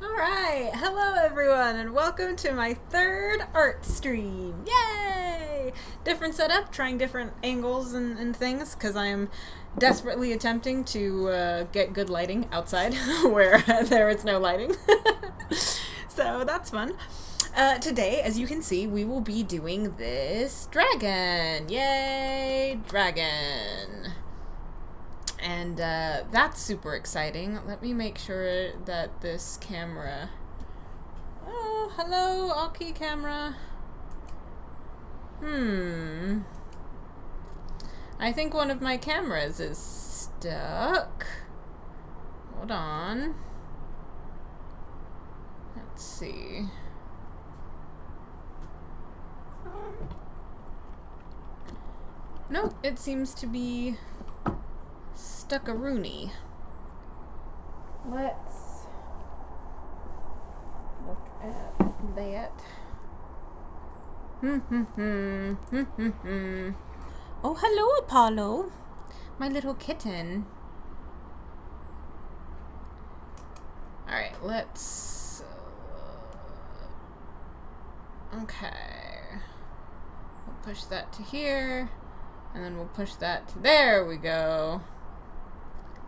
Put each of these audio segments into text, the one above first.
Alright, hello everyone, and welcome to my third art stream. Yay! Different setup, trying different angles and things, because I am desperately attempting to get good lighting outside where there is no lighting. So that's fun. Today, as you can see, we will be doing this dragon. Yay, dragon. And that's super exciting. Let me make sure that this camera... Oh, hello, Aki camera. I think one of my cameras is stuck. Hold on. Let's see. Nope, it seems to be stuck-a-rooney. Let's look at that. Oh, hello, Apollo. My little kitten. Alright, let's... okay. We'll push that to here. And then we'll push that to... there we go.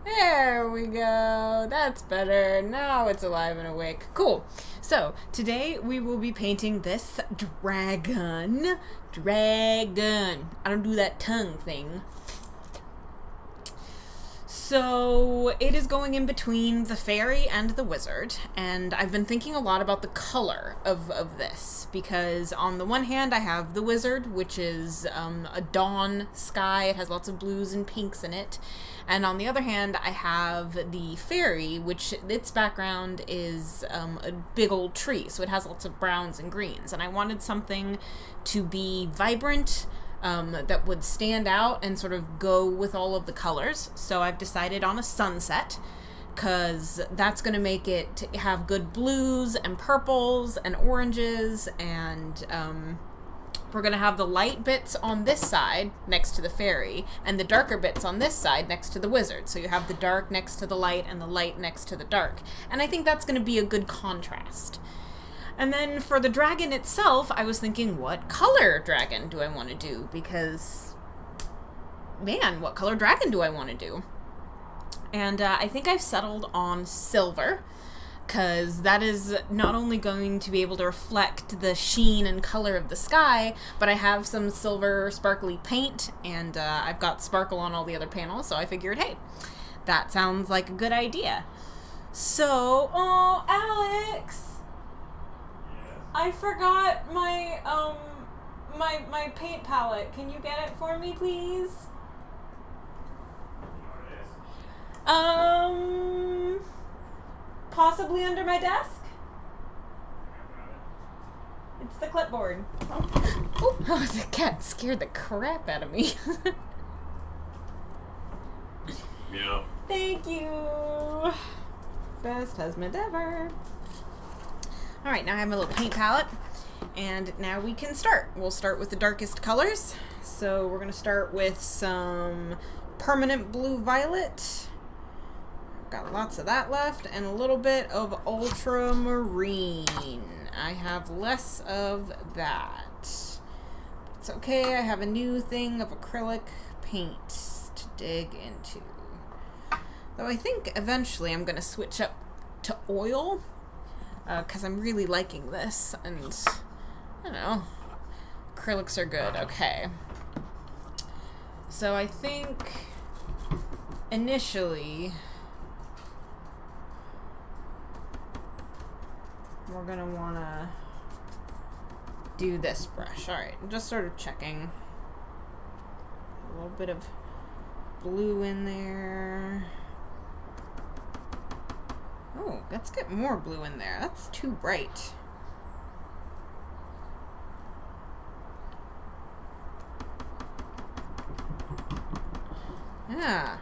There we go. That's better. Now it's alive and awake. Cool. So, today we will be painting this dragon. Dragon. I don't do that tongue thing. So, it is going in between the fairy and the wizard, and I've been thinking a lot about the color of this, because on the one hand I have the wizard, which is a dawn sky. It has lots of blues and pinks in it. And on the other hand, I have the fairy, which its background is a big old tree, so it has lots of browns and greens. And I wanted something to be vibrant, that would stand out and sort of go with all of the colors. So I've decided on a sunset, because that's going to make it have good blues and purples and oranges, and we're going to have the light bits on this side next to the fairy, and the darker bits on this side next to the wizard. So you have the dark next to the light and the light next to the dark. And I think that's going to be a good contrast. And then for the dragon itself, I was thinking, what color dragon do I want to do? Because, man, what color dragon do I want to do? And I think I've settled on silver, because that is not only going to be able to reflect the sheen and color of the sky, but I have some silver sparkly paint, and I've got sparkle on all the other panels, so I figured, hey, that sounds like a good idea. So, oh, Alex! I forgot my, my paint palette. Can you get it for me, please? Possibly under my desk? It's the clipboard. Oh, the cat scared the crap out of me. Yeah. Thank you. Best husband ever. Alright, now I have my little paint palette, and now we can start. We'll start with the darkest colors. So we're going to start with some permanent blue violet. Got lots of that left, and a little bit of ultramarine. I have less of that. It's okay, I have a new thing of acrylic paint to dig into. Though I think eventually I'm going to switch up to oil, because I'm really liking this, and I don't know, acrylics are good. Okay. So I think initially we're gonna wanna do this brush. Alright, I'm just sort of checking. A little bit of blue in there. Oh, let's get more blue in there. That's too bright. Yeah.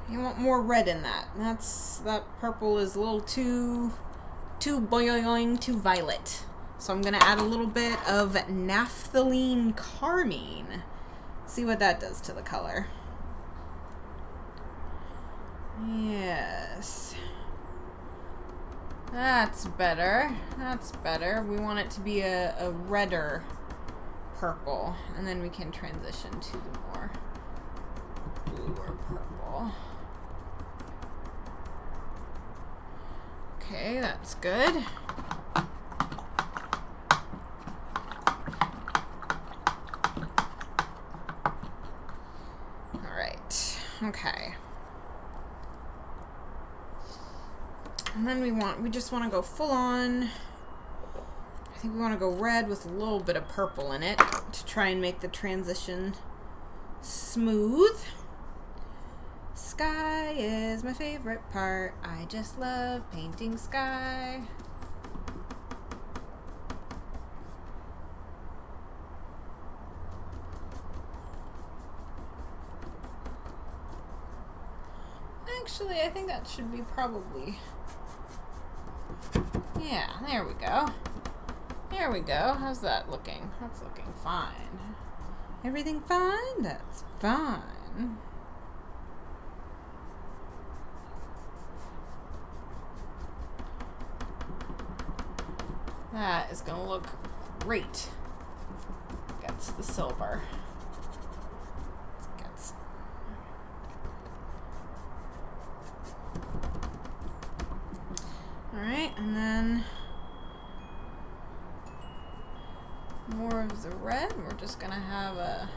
You want more red in that. That purple is a little too boing, too violet. So I'm gonna add a little bit of naphthalene carmine. See what that does to the color. Yes. That's better. That's better. We want it to be a redder purple, and then we can transition to the more bluer purple. Okay, that's good. Alright, okay. And then we just want to go full on. I think we want to go red with a little bit of purple in it to try and make the transition smooth. Sky is my favorite part. I just love painting sky. Actually, I think that should be probably... Yeah, there we go. There we go. How's that looking? That's looking fine. Everything fine? That's fine. That is gonna look great against the silver. Alright, and then more of the red. We're just gonna have a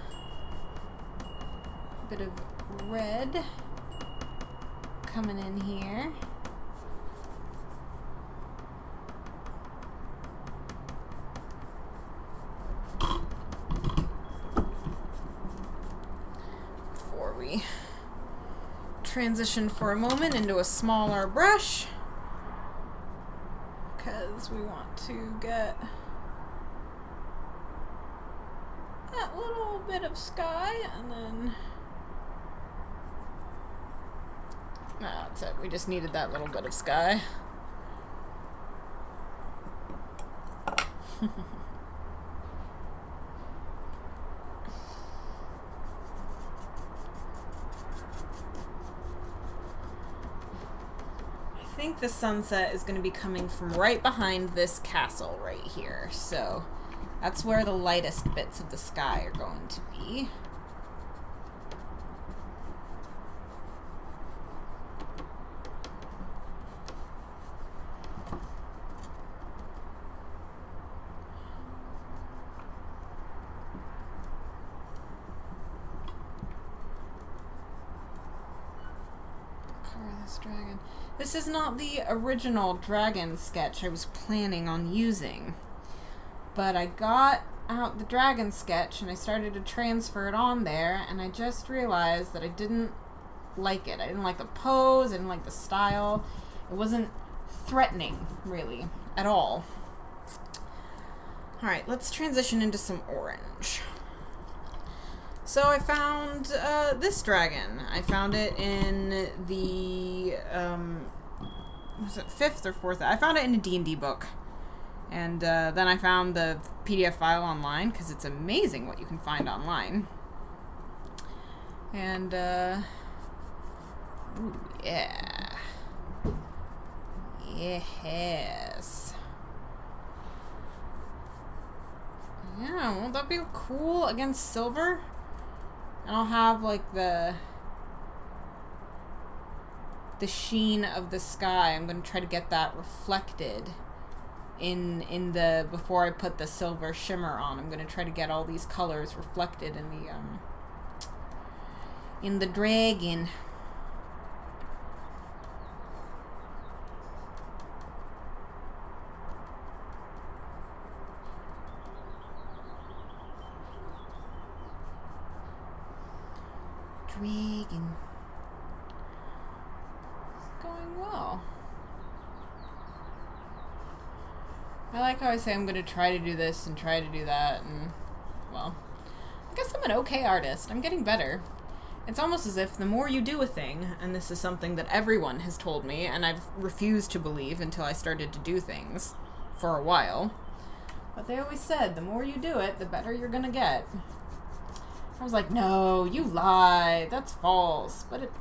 bit of red coming in here. Before we transition for a moment into a smaller brush. Because we want to get that little bit of sky, and then that's it. We just needed that little bit of sky. I think the sunset is going to be coming from right behind this castle right here, so that's where the lightest bits of the sky are going to be. Cover this dragon. This is not the original dragon sketch I was planning on using, but I got out the dragon sketch and I started to transfer it on there, and I just realized that I didn't like it. I didn't like the pose, I didn't like the style. It wasn't threatening, really, at all. Alright, let's transition into some orange. So I found this dragon. I found it in the, was it 5th or 4th? I found it in a D&D book. And then I found the PDF file online, because it's amazing what you can find online. And, ooh, yeah. Yes. Yeah, won't that be cool against silver? And I'll have, like, the sheen of the sky. I'm going to try to get that reflected in the, before I put the silver shimmer on. I'm going to try to get all these colors reflected in the dragon. Dragon. It's going well. I like how I say I'm going to try to do this and try to do that, and, well, I guess I'm an okay artist. I'm getting better. It's almost as if the more you do a thing, and this is something that everyone has told me, and I've refused to believe until I started to do things for a while, but they always said the more you do it, the better you're going to get. I was like, no, you lie. That's false. But it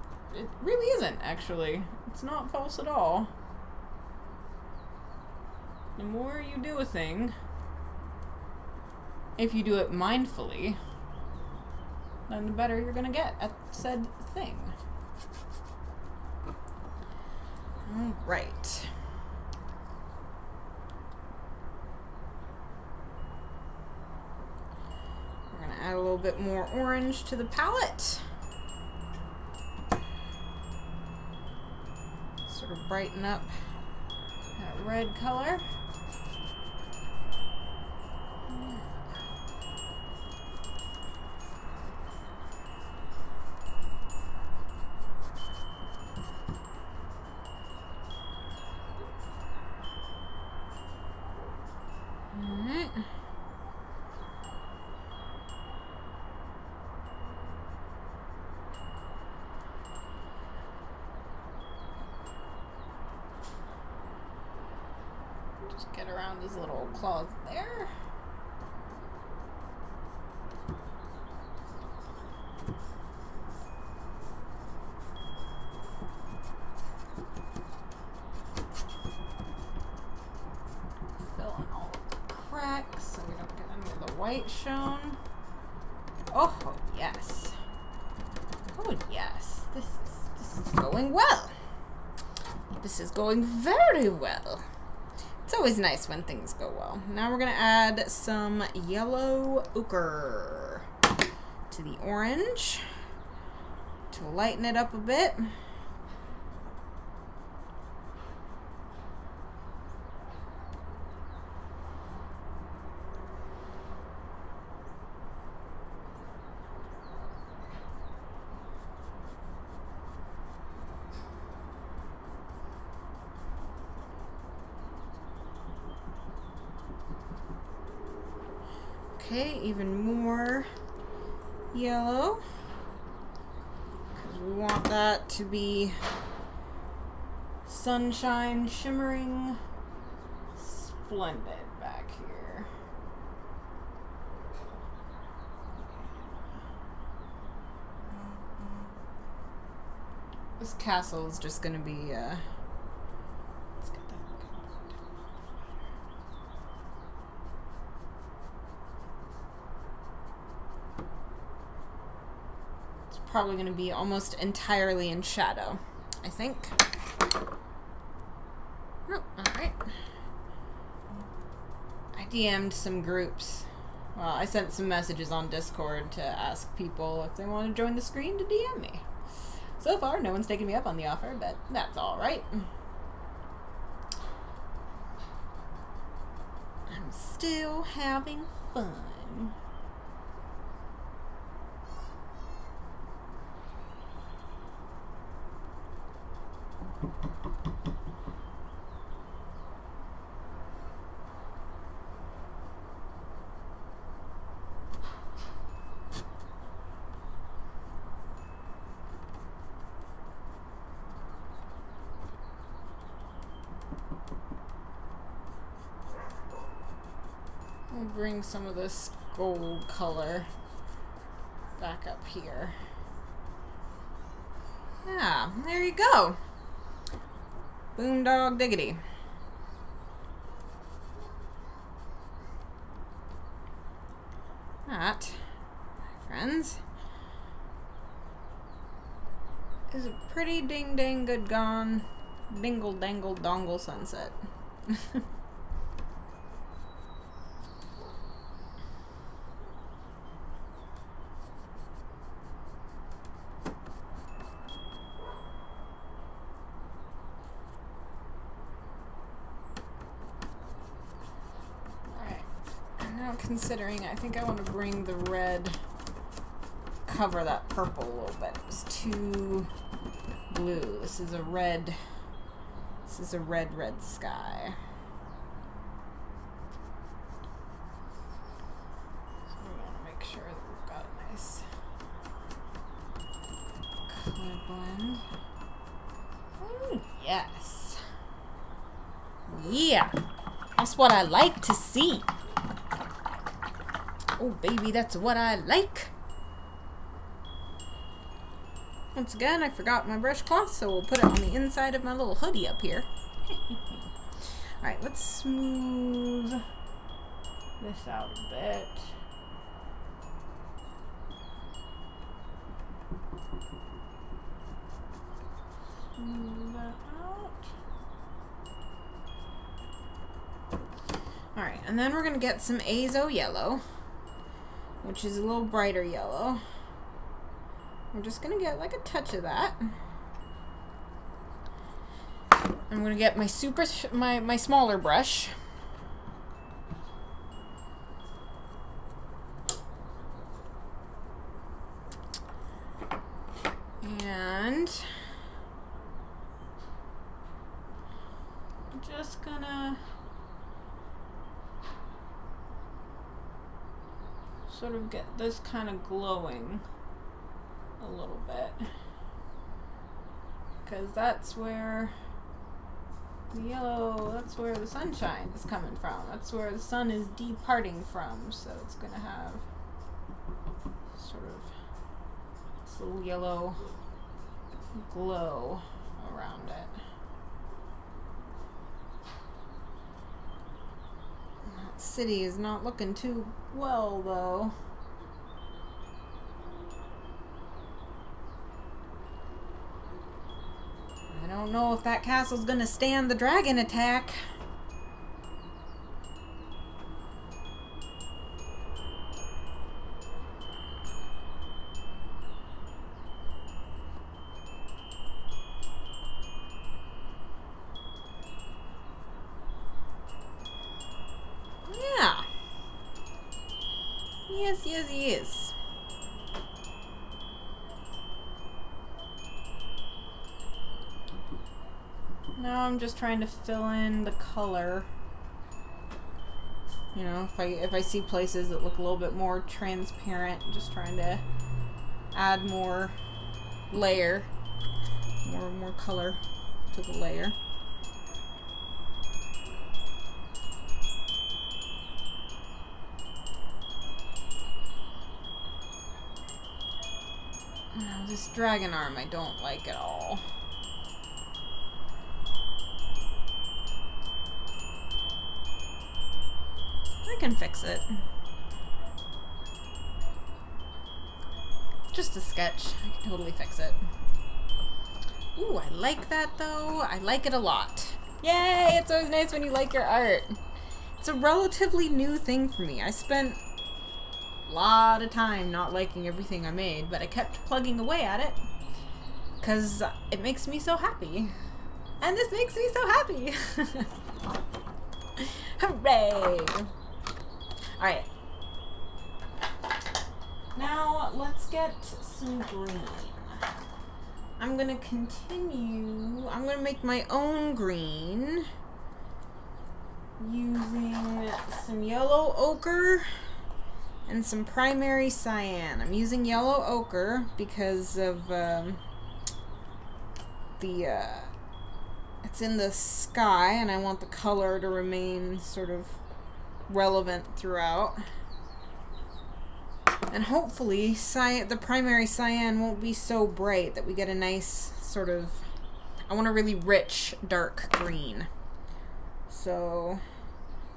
really isn't, actually. It's not false at all. The more you do a thing, if you do it mindfully, then the better you're gonna get at said thing. Alright. We're gonna add a little bit more orange to the palette. Sort of brighten up that red color. Alright. Just get around his little claws there. Fill in all the cracks so we don't get any of the white shown. Oh yes. Oh yes. This is going well. This is going very well. It's always nice when things go well. Now we're going to add some yellow ochre to the orange to lighten it up a bit. Okay, even more yellow, because we want that to be sunshine, shimmering, splendid back here. This castle is just going to be, let's get that. Probably going to be almost entirely in shadow, I think. Oh, alright. I DM'd some groups. Well, I sent some messages on Discord to ask people if they want to join the screen to DM me. So far, no one's taken me up on the offer, but that's alright. I'm still having fun. We'll bring some of this gold color back up here. Yeah, there you go. Boondog diggity. That, my friends, is a pretty ding dang good gone dingle dangle dongle sunset. Considering, I think I want to bring the red, cover that purple a little bit. It was too blue. This is a red sky. So we want to make sure that we've got a nice color blend. Ooh, yes. Yeah. That's what I like to see. Oh, baby, that's what I like. Once again, I forgot my brush cloth, so we'll put it on the inside of my little hoodie up here. Alright, let's smooth this out a bit. Smooth that out. Alright, and then we're going to get some azo yellow, which is a little brighter yellow. We're just going to get like a touch of that. I'm going to get my my smaller brush. And I'm just gonna sort of get this kind of glowing a little bit, because that's where the yellow, that's where the sunshine is coming from. That's where the sun is departing from, so it's gonna have sort of this little yellow glow around it. That city is not looking too well, though. I don't know if that castle's gonna stand the dragon attack. Yeah. Yes, yes, yes. Now I'm just trying to fill in the color. You know, if I see places that look a little bit more transparent, just trying to add more layer, more color to the layer. Oh, this dragon arm I don't like at all. I can fix it. Just a sketch. I can totally fix it. Ooh, I like that though. I like it a lot. Yay! It's always nice when you like your art. It's a relatively new thing for me. I spent a lot of time not liking everything I made, but I kept plugging away at it because it makes me so happy. And this makes me so happy. Hooray! Alright. Now, let's get some green. I'm gonna continue. I'm gonna make my own green using some yellow ochre and some primary cyan. I'm using yellow ochre because of it's in the sky and I want the color to remain sort of relevant throughout. And hopefully the primary cyan won't be so bright that we get a nice sort of, I want a really rich dark green. So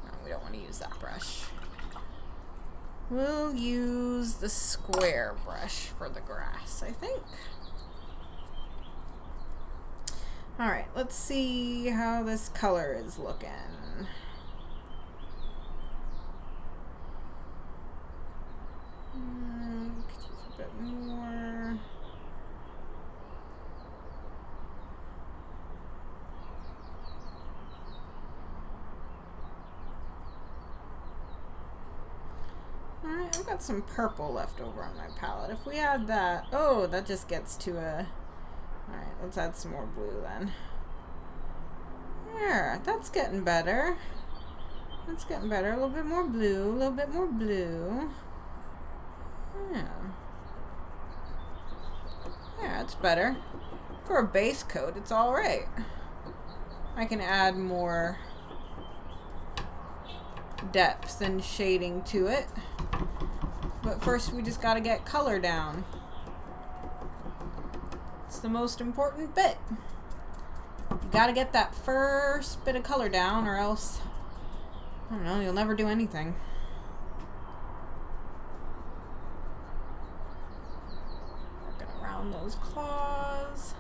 no, we don't want to use that brush. We'll use the square brush for the grass, I think. Alright, let's see how this color is looking. Could use a bit more. Alright, I've got some purple left over on my palette. If we add that, oh, that just gets to a... Alright, let's add some more blue then. There, that's getting better. That's getting better. A little bit more blue, a little bit more blue. Yeah. Yeah, it's better. For a base coat, it's alright. I can add more depth and shading to it. But first we just gotta get color down. It's the most important bit. You gotta get that first bit of color down, or else, I don't know, you'll never do anything. Working around those claws.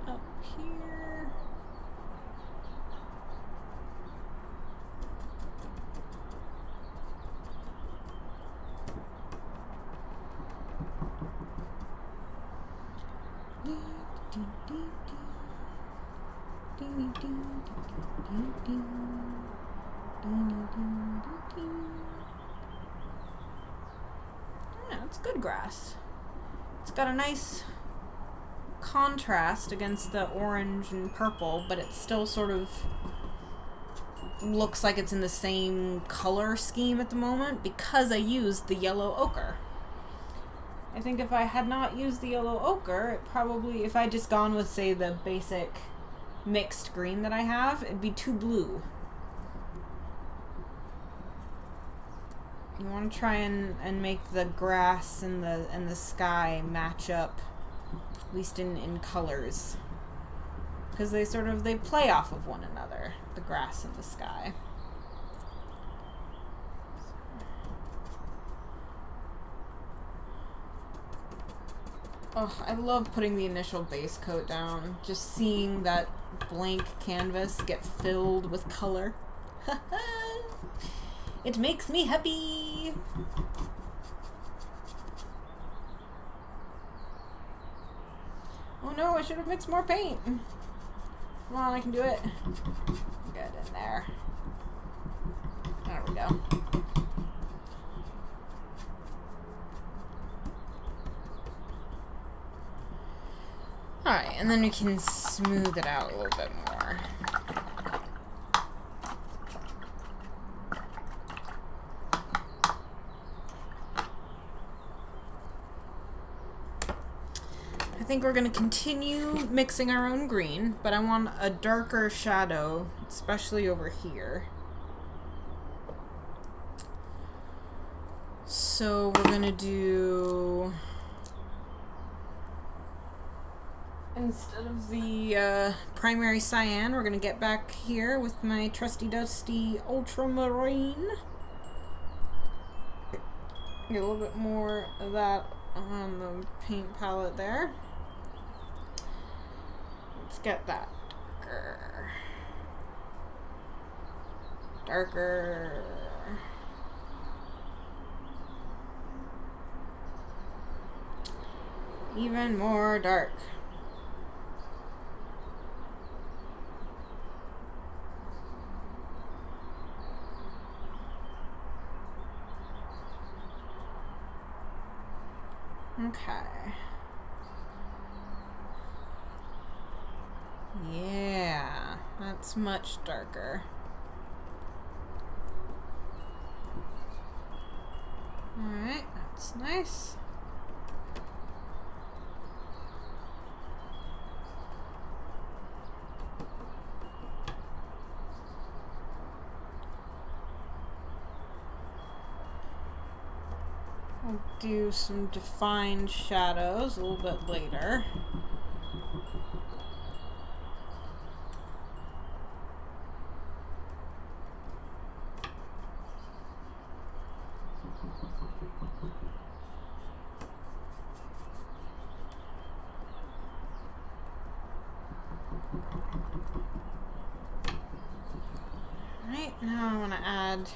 Up here. Yeah, it's good grass. It's got a nice contrast against the orange and purple, but it still sort of looks like it's in the same color scheme at the moment because I used the yellow ochre. I think if I had not used the yellow ochre, it probably, if I just gone with, say, the basic mixed green that I have, it'd be too blue. You want to try and make the grass and the sky match up, at least in colors, because they play off of one another, the grass and the sky. Oh, I love putting the initial base coat down. Just seeing that blank canvas get filled with color. It makes me happy. Oh no, I should have mixed more paint. Come on, I can do it. Get in there. There we go. Alright, and then we can smooth it out a little bit more. I think we're going to continue mixing our own green, but I want a darker shadow, especially over here. So we're going to do... Instead of the primary cyan, we're going to get back here with my trusty dusty ultramarine. Get a little bit more of that on the paint palette there. Let's get that darker. Darker. Even more dark. Okay. Yeah, that's much darker. Alright, that's nice. I'll do some defined shadows a little bit later. Alright, now I want to add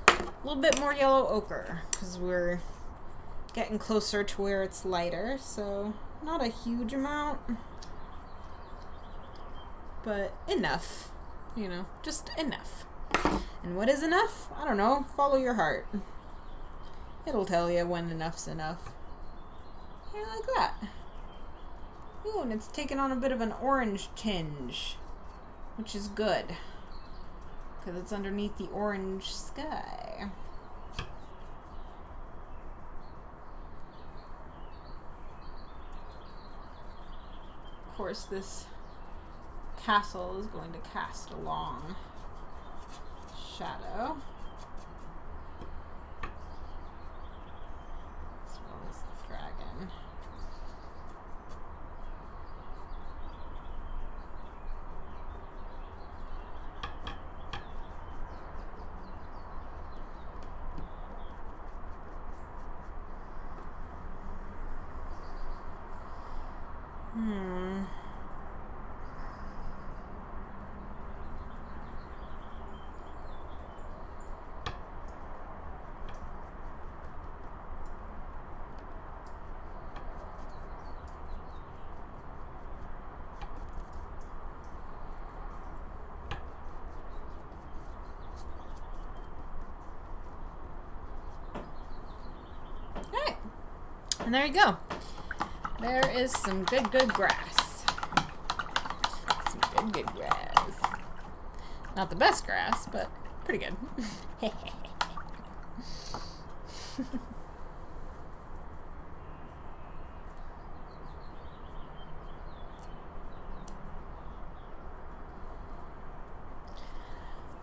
a little bit more yellow ochre because we're getting closer to where it's lighter, so not a huge amount, but enough, you know, just enough. And what is enough? I don't know, follow your heart. It'll tell you when enough's enough. Yeah, like that. Ooh, and it's taken on a bit of an orange tinge, which is good, because it's underneath the orange sky. Of course, this castle is going to cast a long shadow, as well as the dragon. Hmm. Alright. And there you go. There is some good grass. Some good grass. Not the best grass, but pretty good.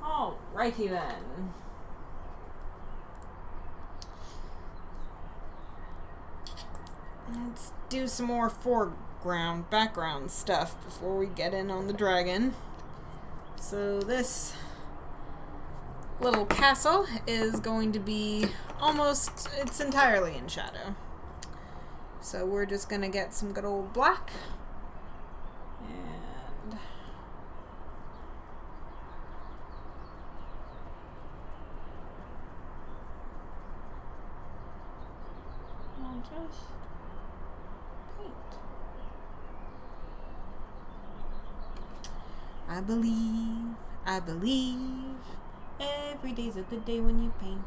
Alrighty then. Let's do some more background stuff before we get in on the dragon. So this little castle is going to be it's entirely in shadow. So we're just gonna get some good old black. And I'll just paint. I believe every day's a good day when you paint.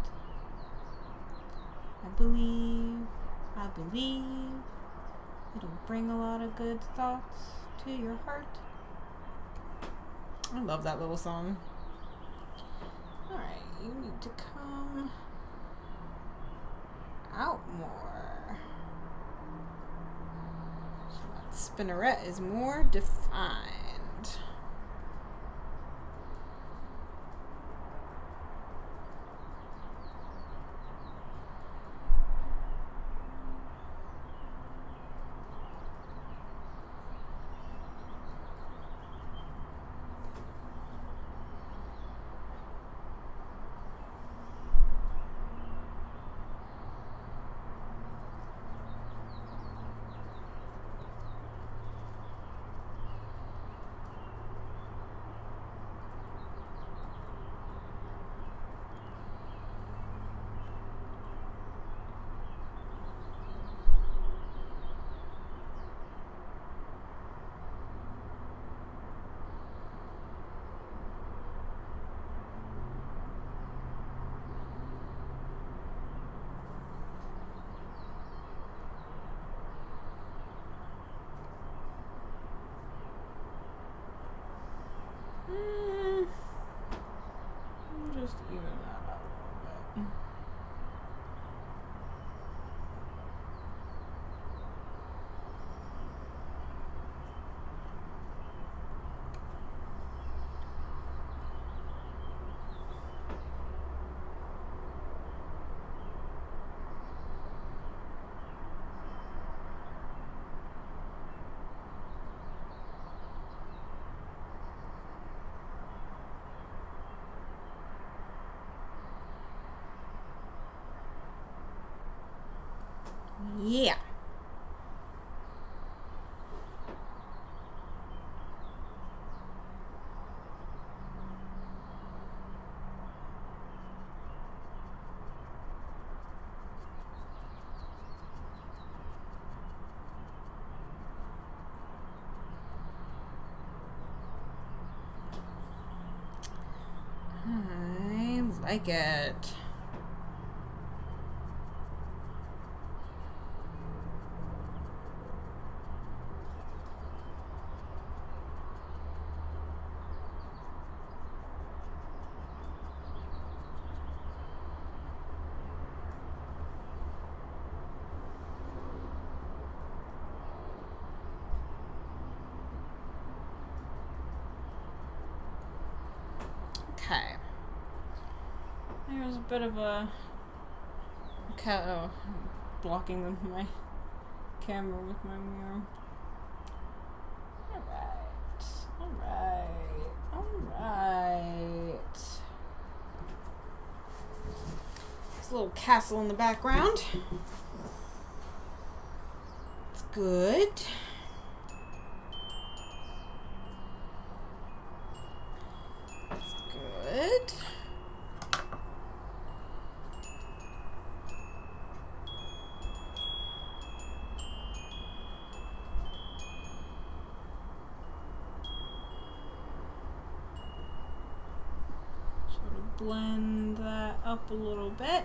I believe it'll bring a lot of good thoughts to your heart. I love that little song. Alright, you need to come out more. So that spinneret is more defined. Just even that out a little bit. Yeah. I like it. Okay. There's a bit of a blocking my camera with my mirror. Alright. There's a little castle in the background. It's good. blend that up a little bit.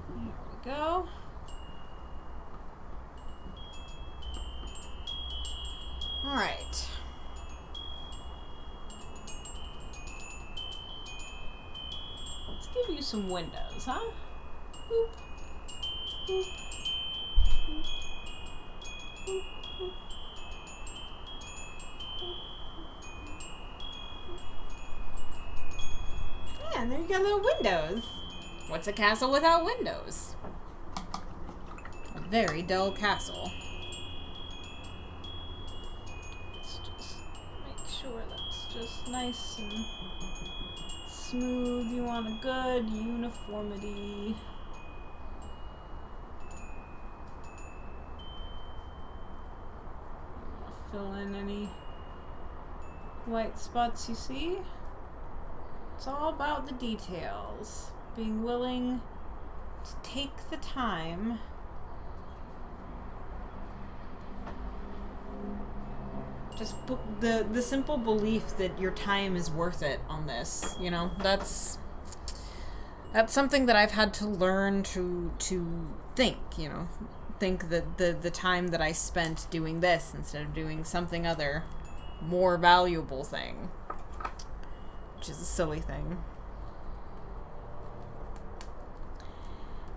There we go. All right. Let's give you some windows, huh? Boop. Boop. Boop. Boop. Boop. Yeah, and there you got little windows. What's a castle without windows? A very dull castle. Let's just make sure that's just nice and smooth. You want a good uniformity. Fill in any white spots you see. It's all about the details. Being willing to take the time just the simple belief that your time is worth it on this, you know, that's something that I've had to learn to think, you know, think that the time that I spent doing this instead of doing something other, more valuable thing, which is a silly thing.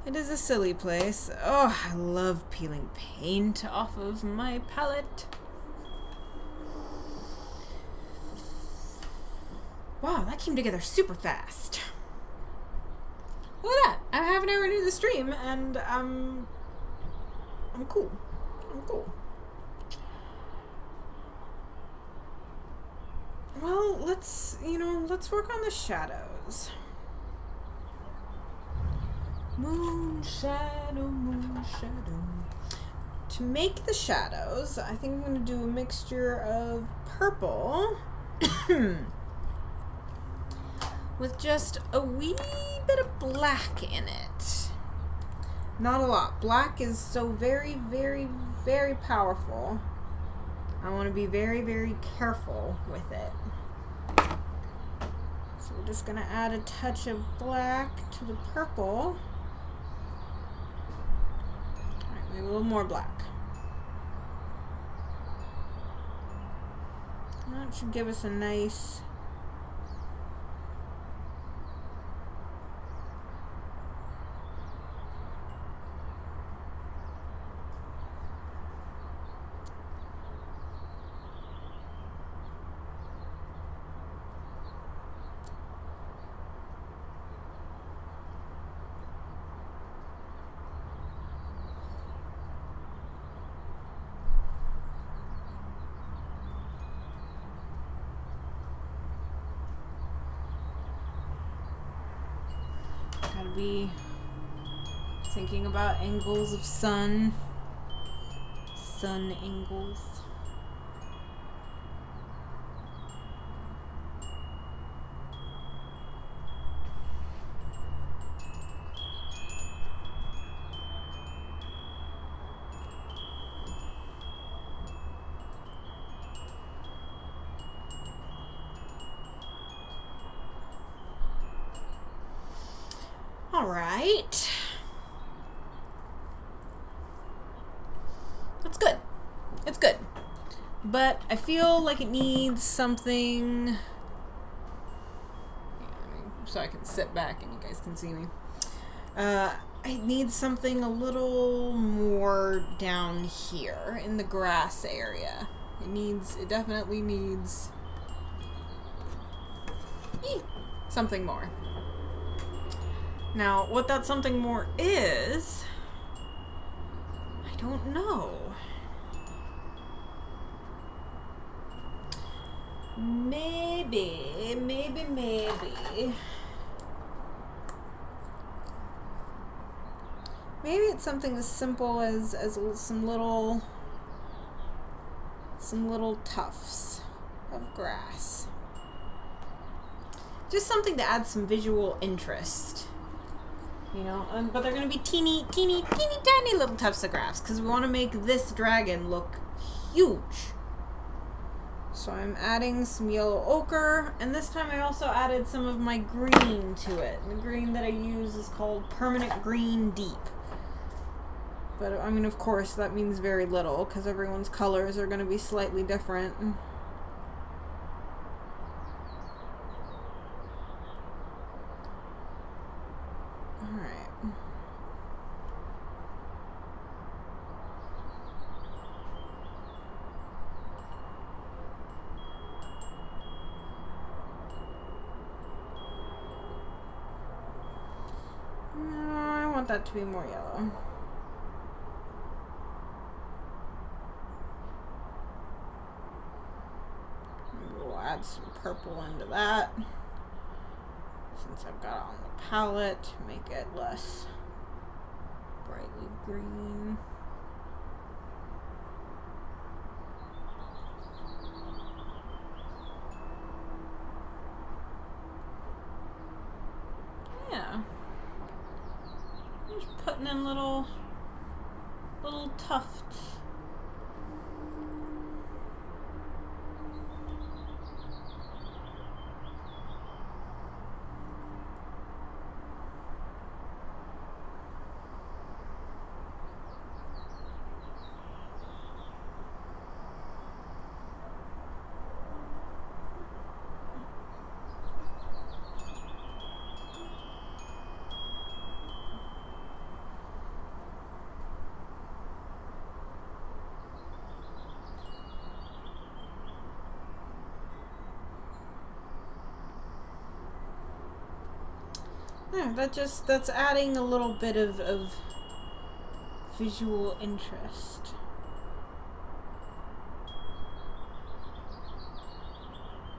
It is a silly place. Oh, I love peeling paint off of my palette. Wow, that came together super fast. Look at that. I'm half an hour into the stream and I'm cool. I'm cool. Well, let's work on the shadows. Moon shadow, moon shadow. To make the shadows, I think I'm going to do a mixture of purple with just a wee bit of black in it. Not a lot. Black is so very, very, very powerful. I want to be very, very careful with it. So we're just going to add a touch of black to the purple. Alright, maybe a little more black. That should give us a nice... Gotta be thinking about angles of sun angles. All right. That's good. It's good. But I feel like it needs something... so I can sit back and you guys can see me. It needs something a little more down here in the grass area. It definitely needs something more. Now, what that something more is, I don't know. Maybe. Maybe it's something as simple as some little tufts of grass. Just something to add some visual interest. You know, but they're going to be teeny, tiny little tufts of grass because we want to make this dragon look huge. So I'm adding some yellow ochre, and this time I also added some of my green to it. The green that I use is called Permanent Green Deep. But, I mean, of course, that means very little, because everyone's colors are going to be slightly different. Alright. No, I want that to be more yellow. We'll add some purple into that. Since I've got it on the palette, to make it less brightly green. Yeah. Just putting in little tufts. Yeah, that's adding a little bit of visual interest.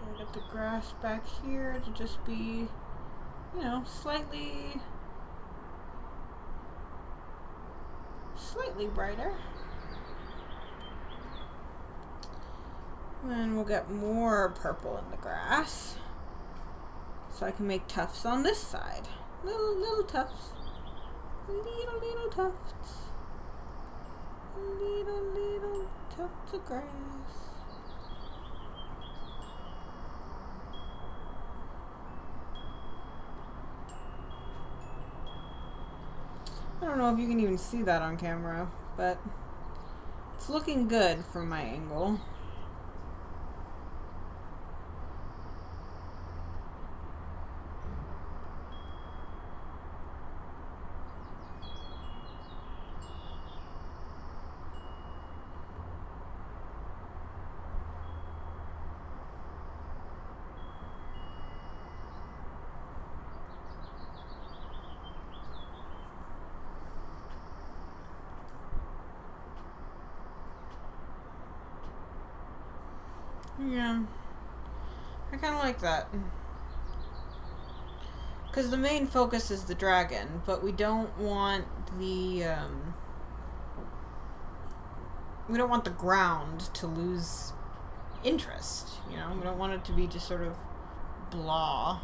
I got the grass back here to just be, you know, slightly brighter. And then we'll get more purple in the grass, so I can make tufts on this side. Little tufts. Little tufts. Little tufts of grass. I don't know if you can even see that on camera, but it's looking good from my angle. Yeah, I kind of like that. Because the main focus is the dragon, but we don't want the, we don't want the ground to lose interest, you know? We don't want it to be just sort of blah.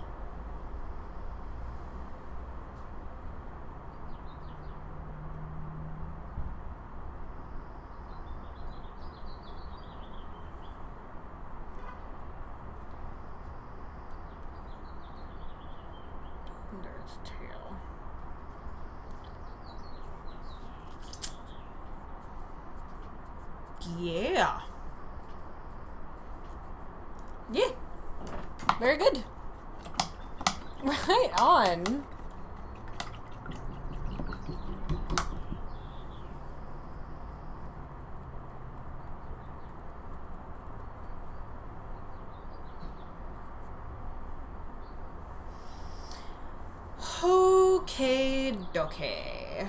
Under its tail. Yeah. Yeah. Very good. Right on. Okay, dokie.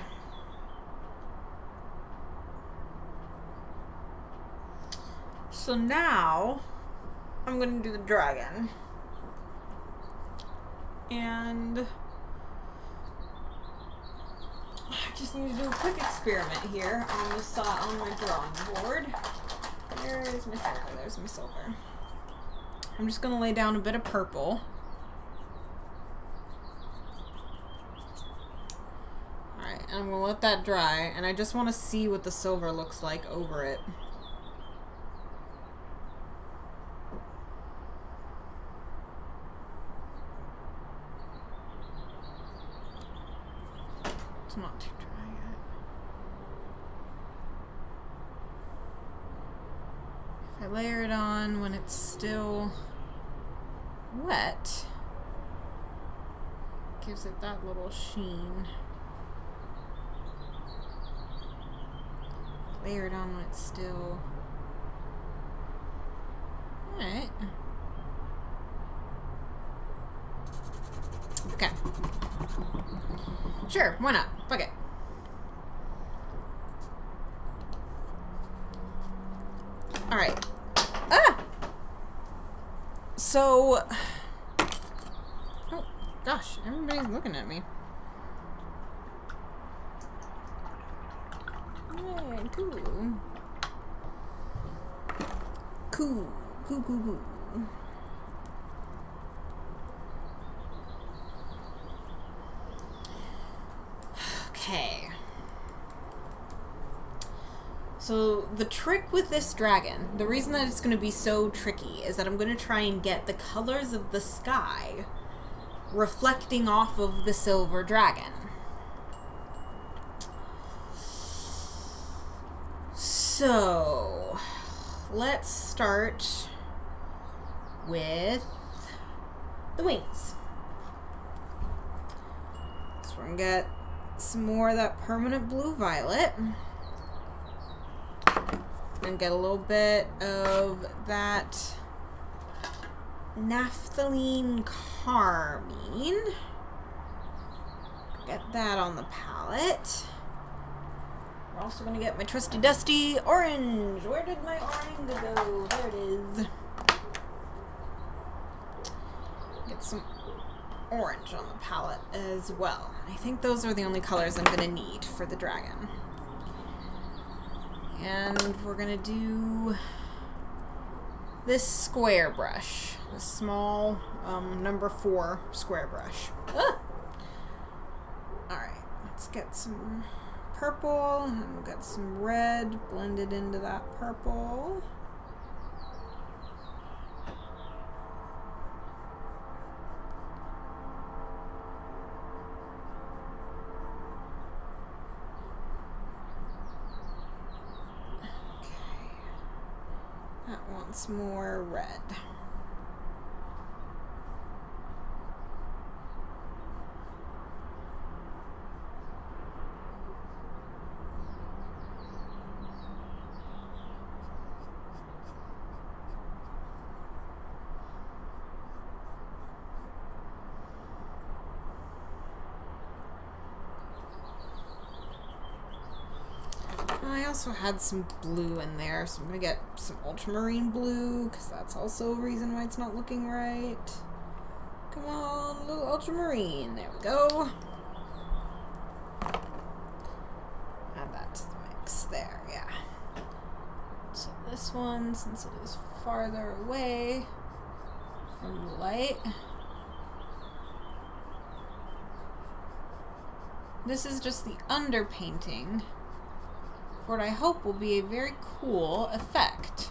So now I'm gonna do the dragon, and I just need to do a quick experiment here on the on my drawing board. There's my silver. There's my silver. I'm just gonna lay down a bit of purple. Alright, and I'm gonna let that dry, and I just want to see what the silver looks like over it. I layer it on when it's still wet, gives it that little sheen. Layer it on when it's still... Alright. Okay. Sure, why not? Fuck it. Alright. Ah! So... Oh, gosh, everybody's looking at me. Yeah, cool. Cool. Cool, cool, cool. Okay. So the trick with this dragon, the reason that it's going to be so tricky is that I'm going to try and get the colors of the sky reflecting off of the silver dragon. So let's start with the wings. So we're going to get some more of that permanent blue violet. And get a little bit of that naphthalene carmine. Get that on the palette. We're also going to get my trusty dusty orange. Where did my orange go? There it is. Get some orange on the palette as well. I think those are the only colors I'm going to need for the dragon. And we're going to do this square brush. This small number 4 square brush. Ah! Alright, let's get some purple. And we'll get some red blended into that purple. Wants more red. I also had some blue in there, so I'm going to get some ultramarine blue, because that's also a reason why it's not looking right. Come on, a little ultramarine. There we go. Add that to the mix there, yeah. So this one, since it is farther away from the light, this is just the underpainting for what I hope will be a very cool effect.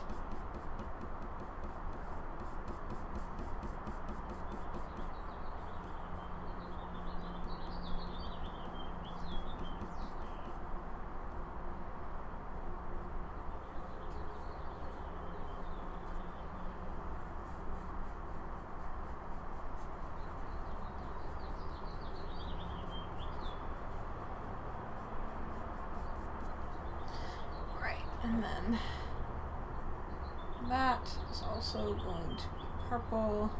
And then that is also going to be purple.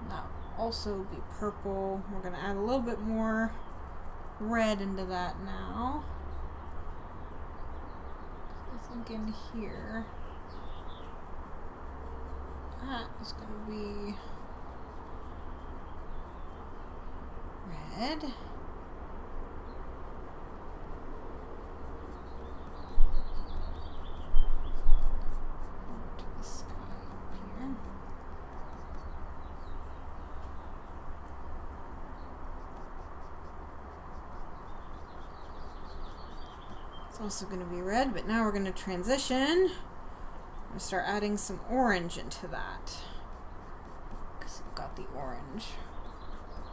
And that will also be purple. We're going to add a little bit more red into that now. I think in here, that is going to be red. It's also going to be red, but now we're going to transition. I'm going to start adding some orange into that, because we've got the orange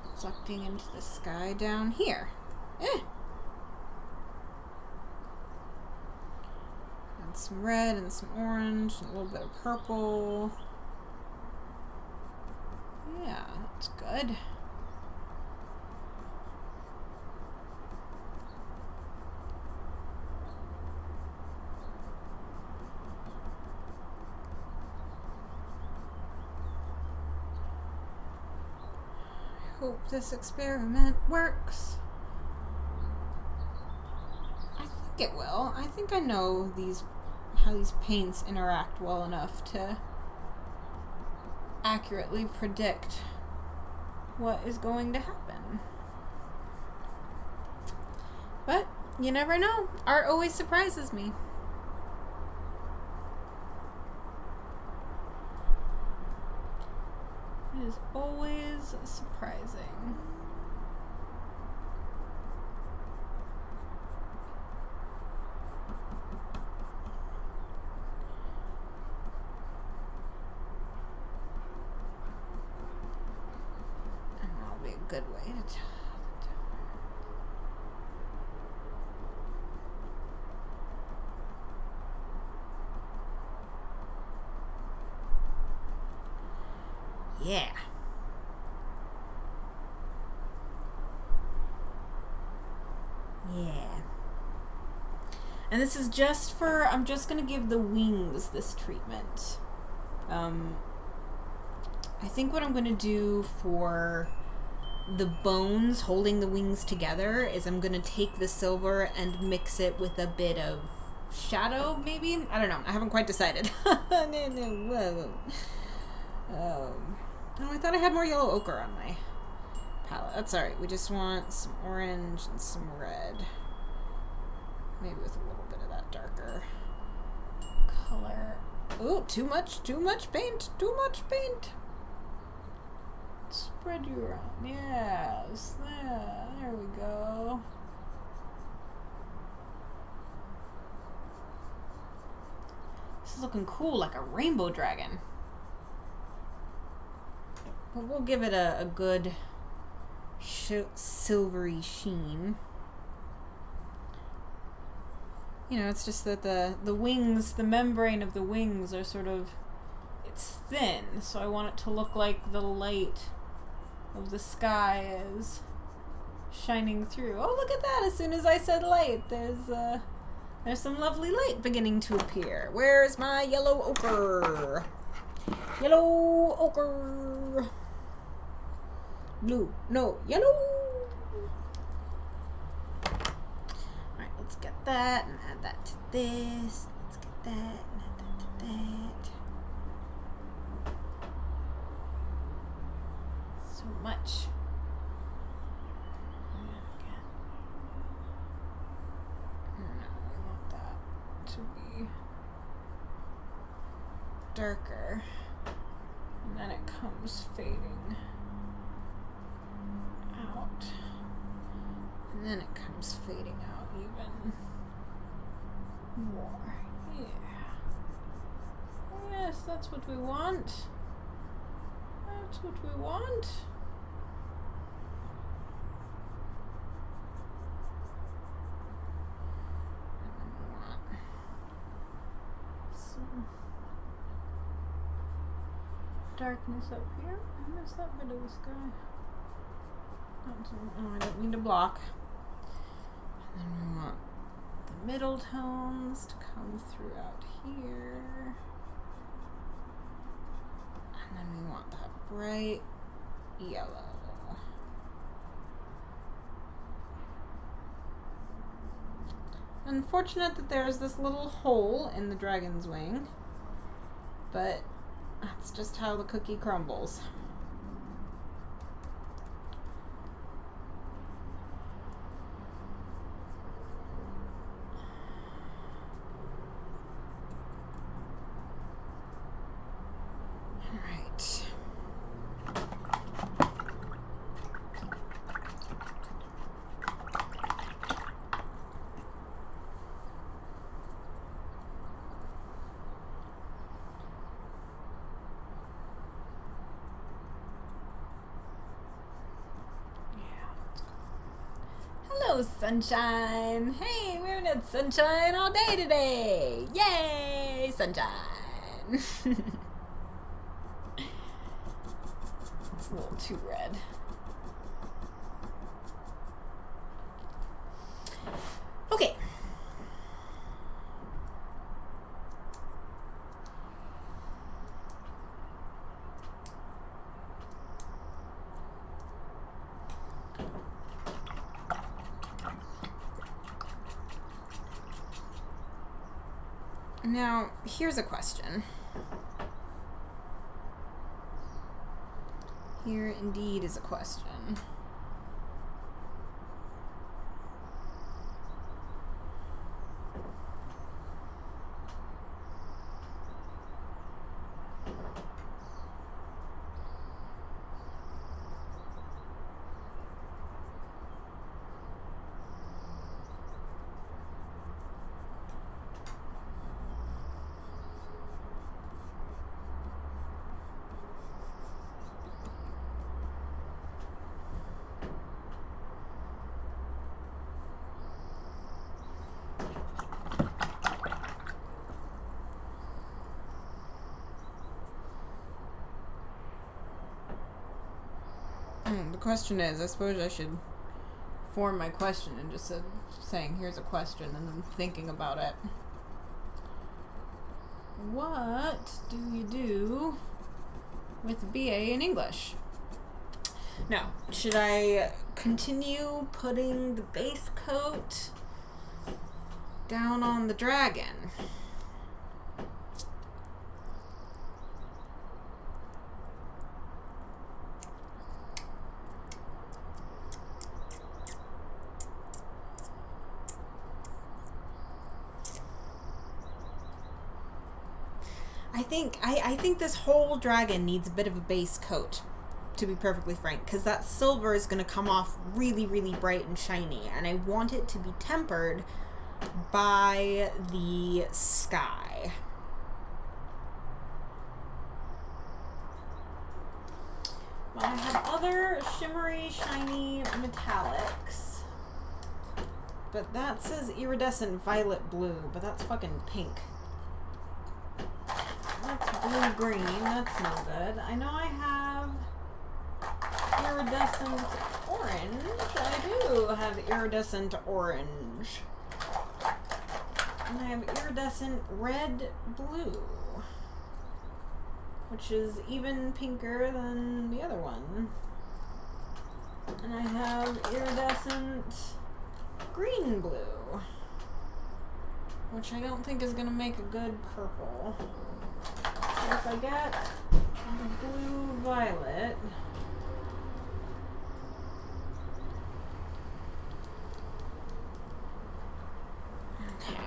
reflecting into the sky down here. And some red and some orange and a little bit of purple. Yeah, that's good. I hope this experiment works. I think it will. I think I know how these paints interact well enough to accurately predict what is going to happen. But you never know. Art always surprises me. It is always surprising. And that'll be a good way to tell the difference. Yeah. Yeah. And this is just for, I'm just going to give the wings this treatment. I think what I'm going to do for the bones holding the wings together is I'm going to take the silver and mix it with a bit of shadow, maybe? I don't know. I haven't quite decided. Oh, I thought I had more yellow ochre on my palette. That's alright. We just want some orange and some red. Maybe with a little bit of that darker color. Ooh, too much paint. Too much paint. Spread you around. Yes. There we go. This is looking cool, like a rainbow dragon. But we'll give it a good silvery sheen. You know, it's just that the wings, the membrane of the wings are sort of, it's thin, so I want it to look like the light of the sky is shining through. Oh, look at that! As soon as I said light, there's some lovely light beginning to appear. Where's my yellow ochre? Yellow ochre! Blue. No, yellow! Alright, let's get that and add that to this. Let's get that and add that to that. So much. No, I want that to be darker. And then it comes fading out. And then it comes fading out even more. Yeah. Yes, that's what we want. That's what we want. And then we want some darkness up here. I missed that bit of the sky. Oh, I don't mean to block. And then we want the middle tones to come throughout here. And then we want that bright yellow. Unfortunate that there's this little hole in the dragon's wing, but that's just how the cookie crumbles. Hello, sunshine. Hey, we haven't had sunshine all day today. Yay, sunshine. It's a little too red. Okay. Now, here's a question. Here indeed is a question. The question is, I suppose I should form my question and just saying, here's a question, and then thinking about it. What do you do with a BA in English? Now, should I continue putting the base coat down on the dragon? I think this whole dragon needs a bit of a base coat, to be perfectly frank, because that silver is going to come off really, really bright and shiny, and I want it to be tempered by the sky. Well, I have other shimmery, shiny metallics, but that says iridescent violet blue, but that's fucking pink. That's blue-green. That's no good. I know I have iridescent orange. I do have iridescent orange. And I have iridescent red-blue, which is even pinker than the other one. And I have iridescent green-blue, which I don't think is going to make a good purple. If I get the blue violet, okay.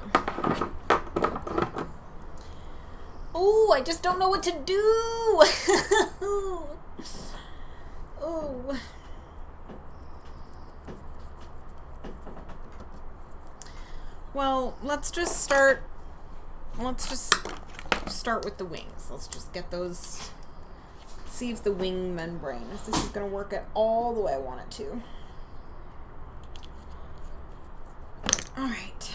Oh, I just don't know what to do. Oh. Well, let's just start with the wings. Let's just get those, see if the wing membrane, if this is going to work at all the way I want it to. Alright.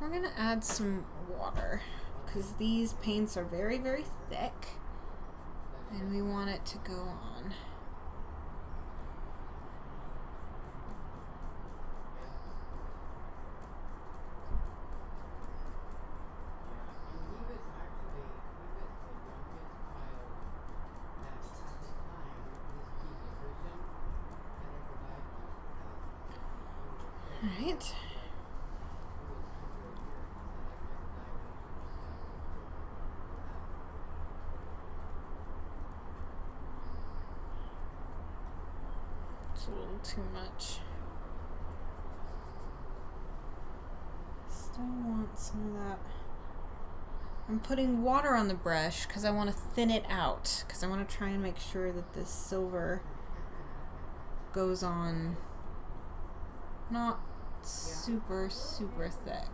We're going to add some water, because these paints are very, very thick, and we want it to go on. All right. A little too much. Still want some of that. I'm putting water on the brush because I want to thin it out, because I want to try and make sure that this silver goes on not super, super thick.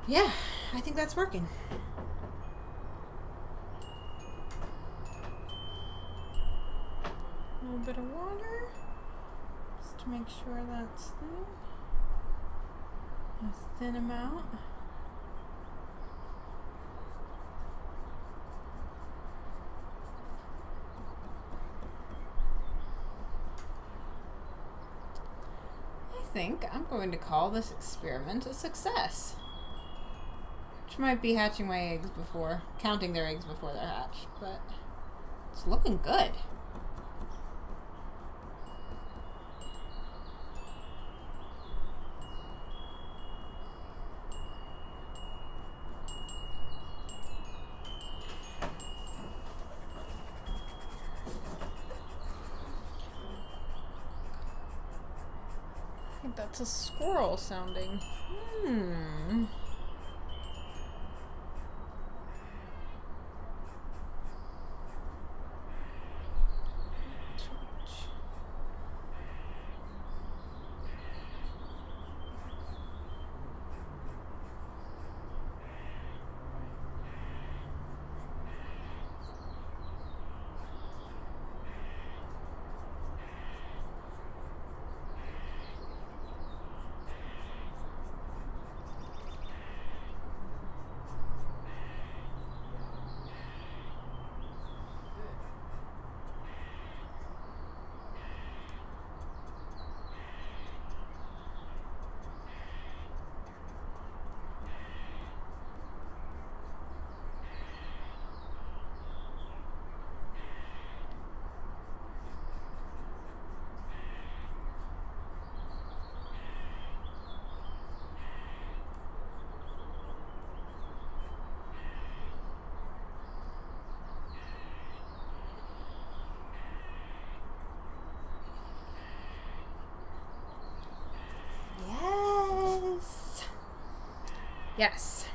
Yeah, I think that's working. A little bit of water, just to make sure that's thin. A thin amount. I think I'm going to call this experiment a success. Which might be hatching my eggs before, counting their eggs before they're hatched, but it's looking good. I think that's a squirrel sounding. Yes.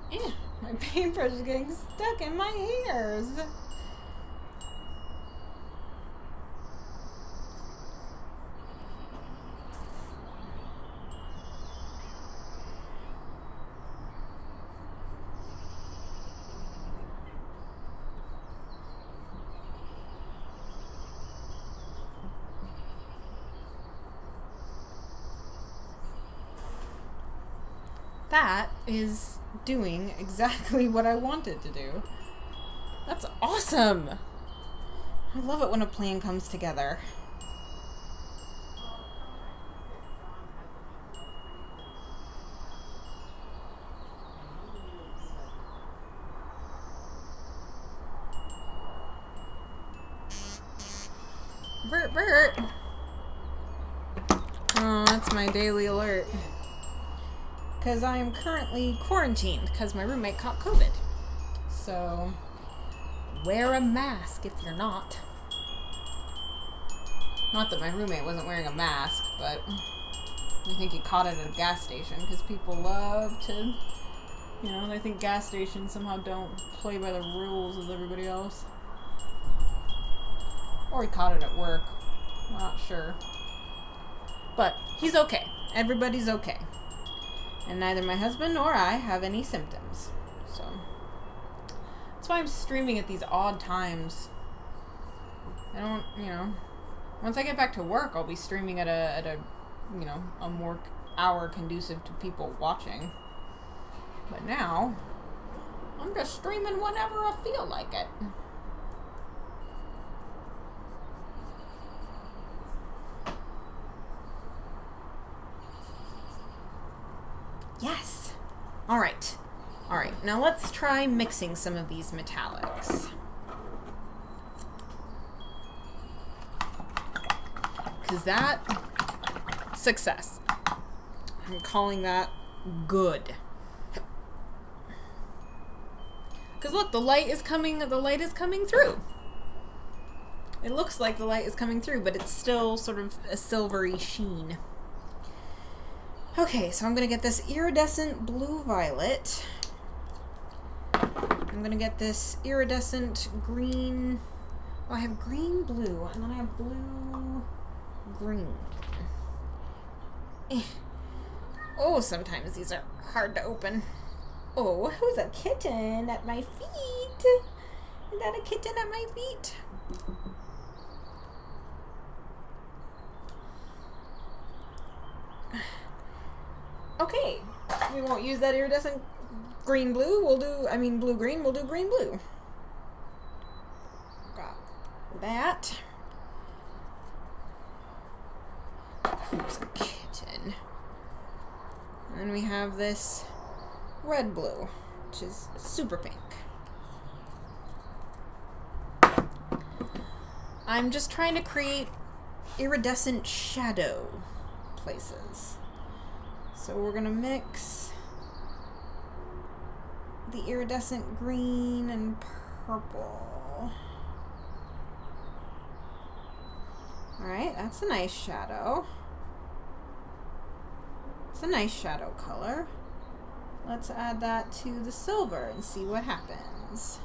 Yeah, my paintbrush is getting stuck in my hairs. That is doing exactly what I wanted to do. That's awesome! I love it when a plan comes together. Vert, Vert. Oh, that's my daily alert. Because I am currently quarantined because my roommate caught COVID. So, wear a mask if you're not. Not that my roommate wasn't wearing a mask, but I think he caught it at a gas station because people love to, they think gas stations somehow don't play by the rules as everybody else. Or he caught it at work. I'm not sure. But he's okay. Everybody's okay. And neither my husband nor I have any symptoms. So that's why I'm streaming at these odd times. I don't, once I get back to work, I'll be streaming at a more hour conducive to people watching. But now, I'm just streaming whenever I feel like it. Yes! Alright. Alright, now let's try mixing some of these metallics. Because that... success. I'm calling that good. Because look, the light is coming through. It looks like the light is coming through, but it's still sort of a silvery sheen. Okay, so I'm going to get this iridescent blue-violet. I'm going to get this iridescent green... Oh, I have green-blue, and then I have blue-green. Oh, sometimes these are hard to open. Oh, who's a kitten at my feet? Is that a kitten at my feet? Okay, we won't use that iridescent green-blue. Blue-green, we'll do green-blue. Got that. Who's a kitten? And then we have this red-blue, which is super pink. I'm just trying to create iridescent shadow places. So we're going to mix the iridescent green and purple. Alright, that's a nice shadow. It's a nice shadow color. Let's add that to the silver and see what happens.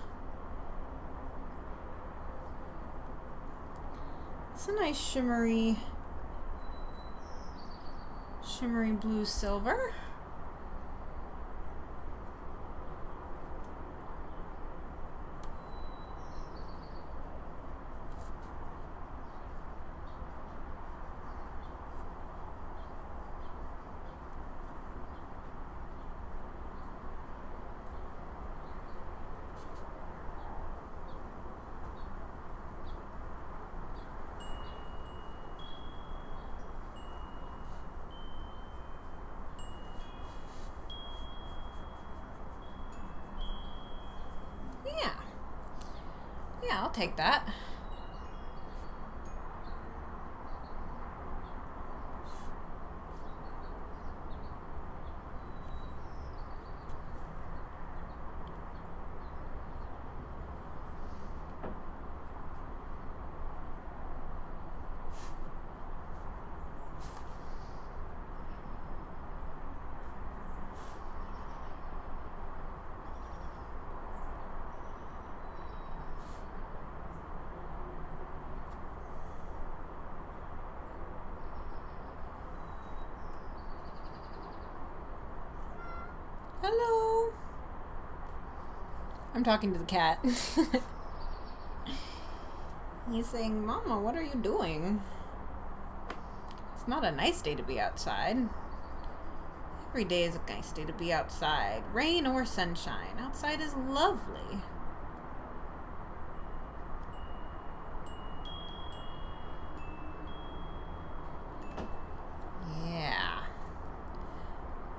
It's a nice shimmery blue silver. Yeah, I'll take that. Hello. I'm talking to the cat. He's saying, Mama, what are you doing? It's not a nice day to be outside. Every day is a nice day to be outside. Rain or sunshine. Outside is lovely. Yeah.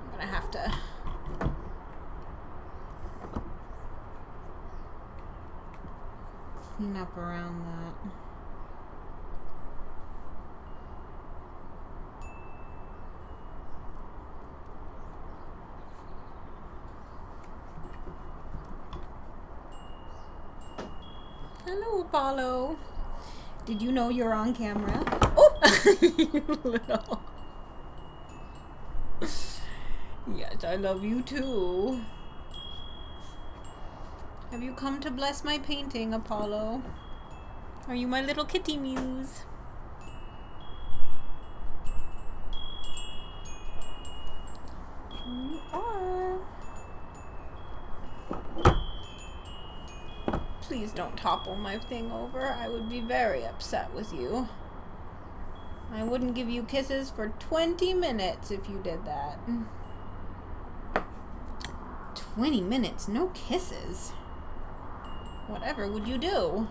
I'm gonna have to clean up around that. Apollo. Did you know you're on camera? Oh! You little... Yes, I love you too. Have you come to bless my painting, Apollo? Are you my little kitty muse? You are. Please don't topple my thing over. I would be very upset with you. I wouldn't give you kisses for 20 minutes if you did that. 20 minutes? No kisses? Whatever would you do?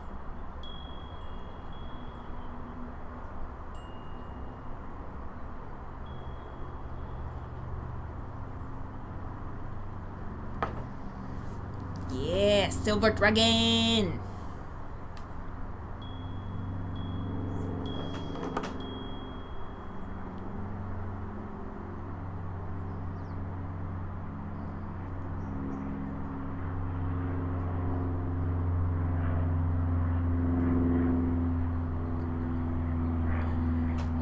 Yeah, silver dragon!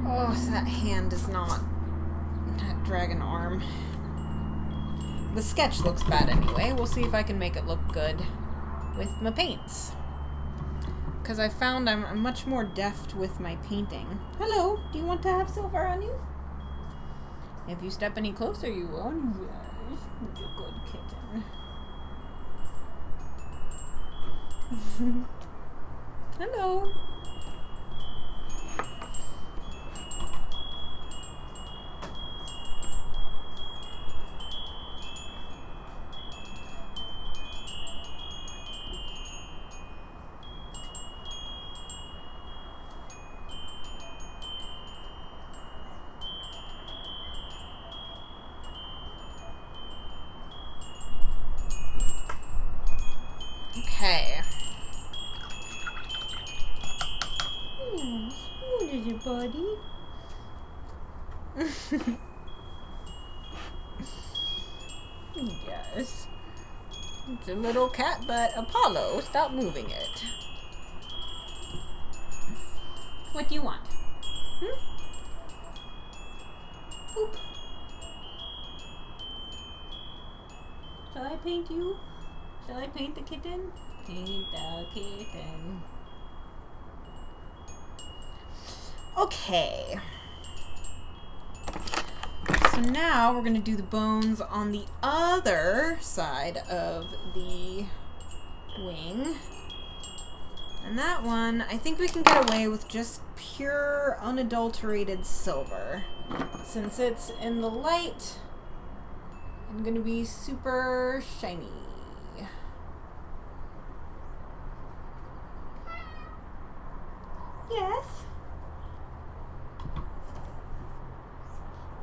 Oh, that hand is not... that dragon arm. The sketch looks bad anyway. We'll see if I can make it look good with my paints. Because I found I'm much more deft with my painting. Hello, do you want to have silver on you? If you step any closer, you will. Yes, you're a good kitten. Hello. Okay. Yes, what is it, buddy? Yes. It's a little cat, but Apollo, stop moving it. What do you want? Oop. Shall I paint you? Shall I paint the kitten? Paint the kitten. Okay. So now we're going to do the bones on the other side of the wing. And that one, I think we can get away with just pure, unadulterated silver. Since it's in the light, I'm going to be super shiny. Yes?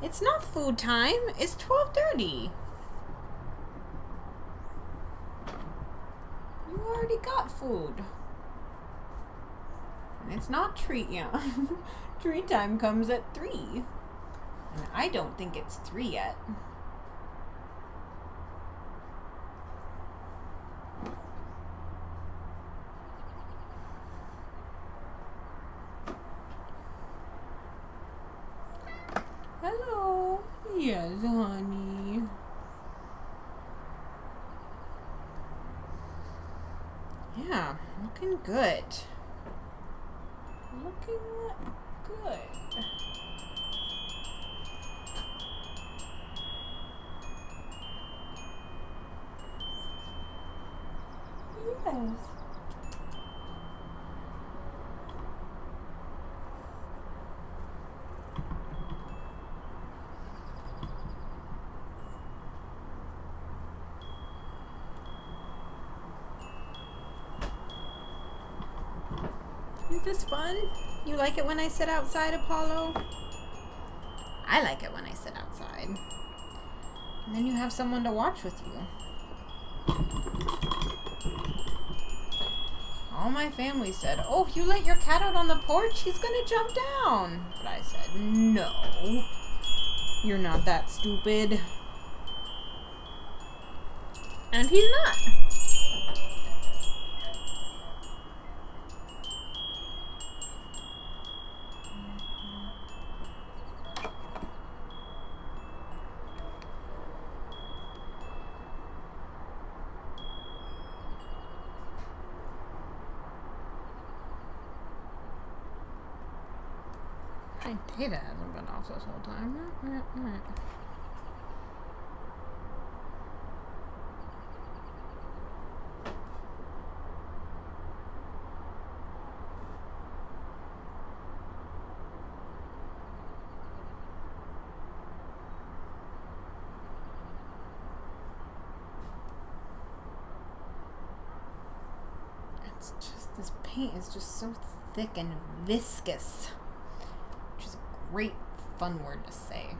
It's not food time. It's 12:30. You already got food. And it's not treat yet. Treat time comes at 3. And I don't think it's 3 yet. Hello. Yes, honey. Yeah, looking good. Looking good. Yes. Is this fun? You like it when I sit outside, Apollo? I like it when I sit outside. And then you have someone to watch with you. All my family said, "Oh, you let your cat out on the porch? He's gonna jump down." But I said, "No, you're not that stupid." And he's not. My data hasn't been off this whole time. Alright. It's just, this paint is just so thick and viscous. Which is a great fun word to say.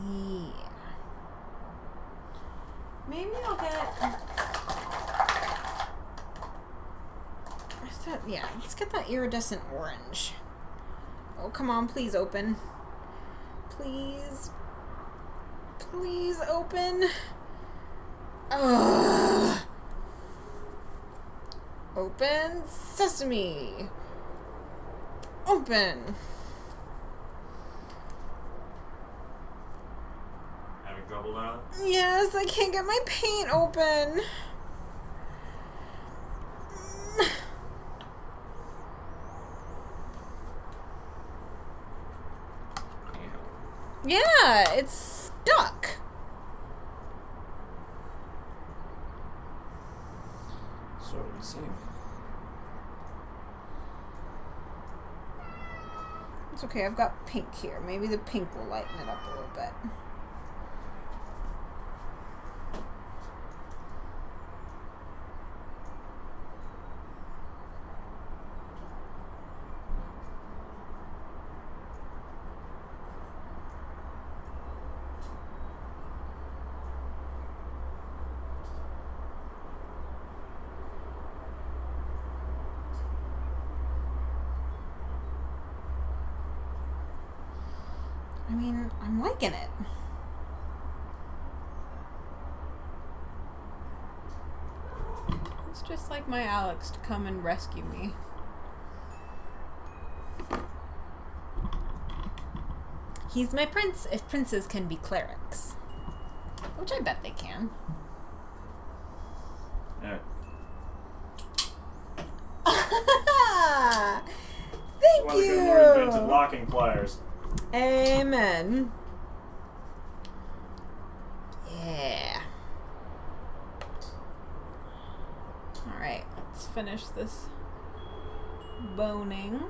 Yeah. Maybe I'll get... Yeah, let's get that iridescent orange. Oh, come on, please open. Please. Please open. Ugh. Open sesame. Open. Having trouble now? Yes, I can't get my paint open. Yeah, it's stuck. So it would seem. It's okay, I've got pink here. Maybe the pink will lighten it up a little bit. I mean, I'm liking it. It's just like my Alex to come and rescue me. He's my prince, if princes can be clerics. Which I bet they can. Yeah. Thank One of the you! more invented locking pliers. Amen. Yeah. Alright, let's finish this boning.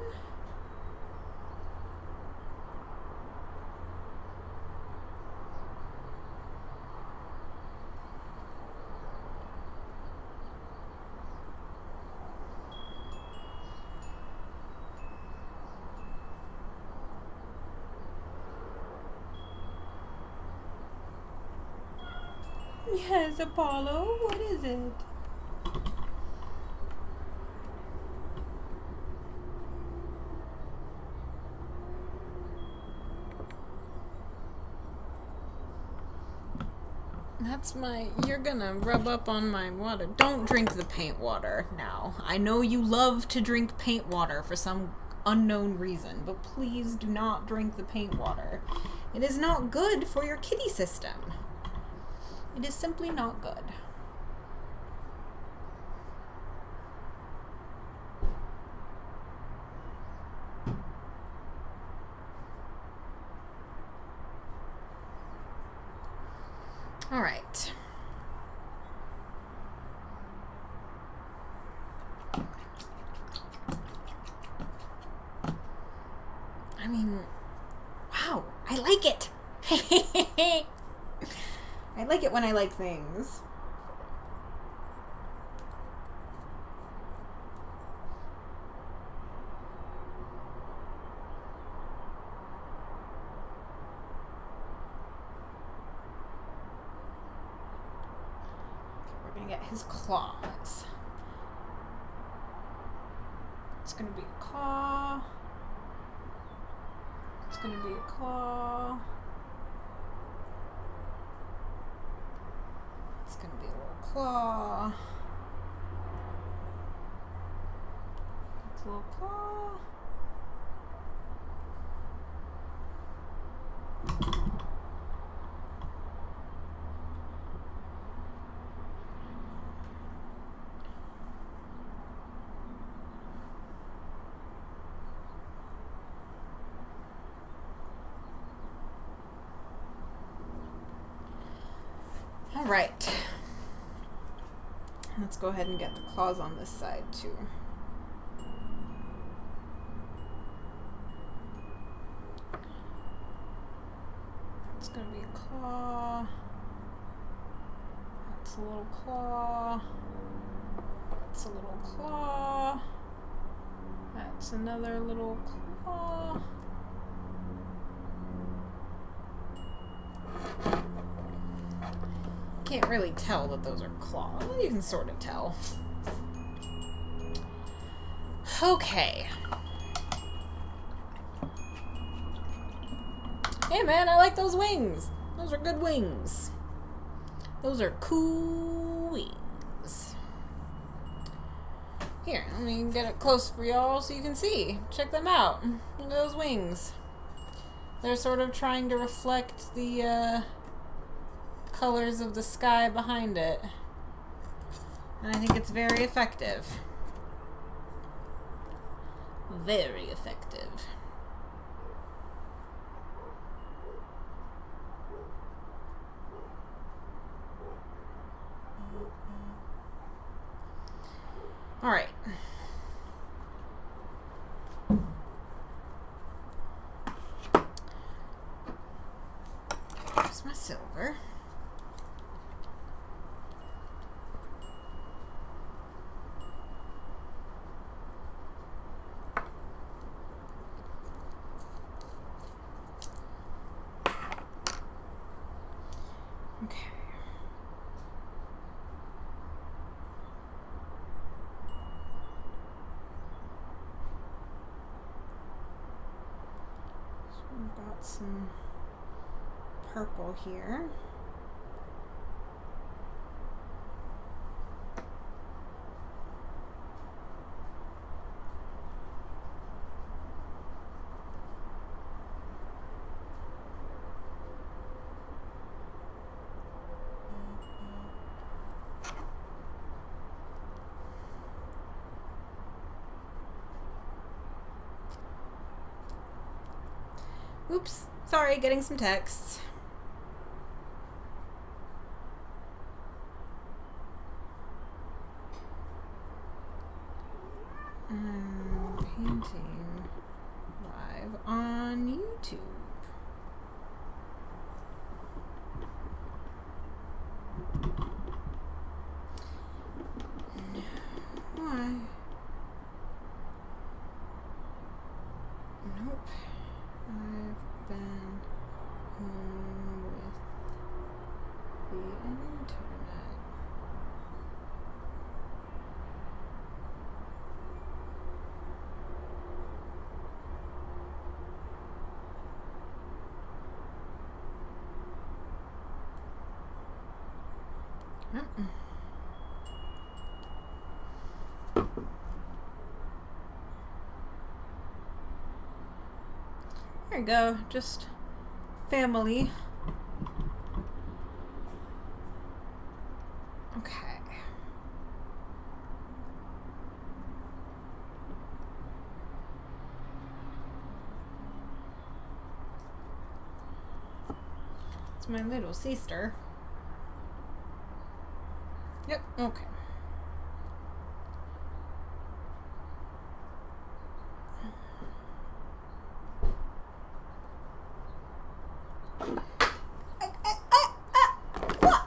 Yes, Apollo, what is it? That's my... You're gonna rub up on my water. Don't drink the paint water now. I know you love to drink paint water for some unknown reason, but please do not drink the paint water. It is not good for your kitty system. It is simply not good. All right. I mean, wow, I like it. I like it when I like things. We're gonna get his claws. It's gonna be a claw. It's gonna be a claw. It's gonna be a little claw. It's a little claw. Alright. Let's go ahead and get the claws on this side too. It's gonna be a claw. That's a little claw. That's a little claw. That's another little claw. Can't really tell that those are claws. Well, you can sort of tell. Okay. Hey man, I like those wings. Those are good wings. Those are cool wings. Here, let me get it close for y'all so you can see. Check them out. Look at those wings. They're sort of trying to reflect the colors of the sky behind it. And I think it's very effective. Very effective. All right. Here's my silver. Okay. So we've got some purple here. Oops, sorry, getting some texts. Painting live on YouTube. Why? Nope. I've been home with the internet. There you go, just family. Okay. It's my little sister. Yep, okay. What?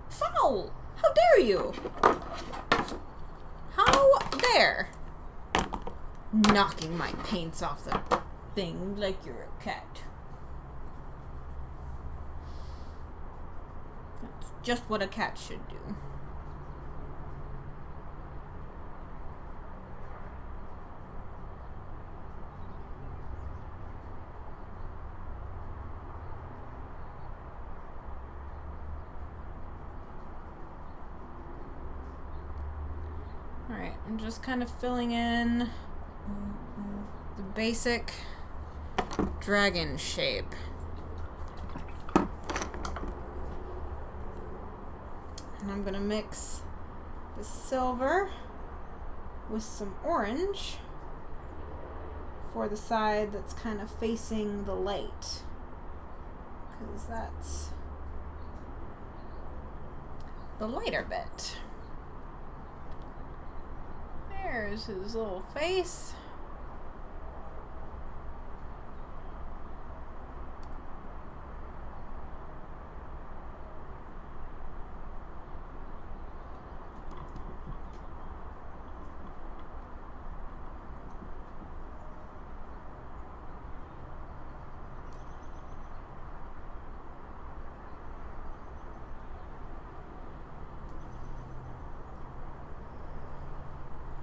Foul! How dare you? How dare? Knocking my paints off the thing like you're a cat. That's just what a cat should do. Alright, I'm just kind of filling in the basic dragon shape. And I'm gonna mix the silver with some orange for the side that's kind of facing the light, because that's the lighter bit. There's his little face.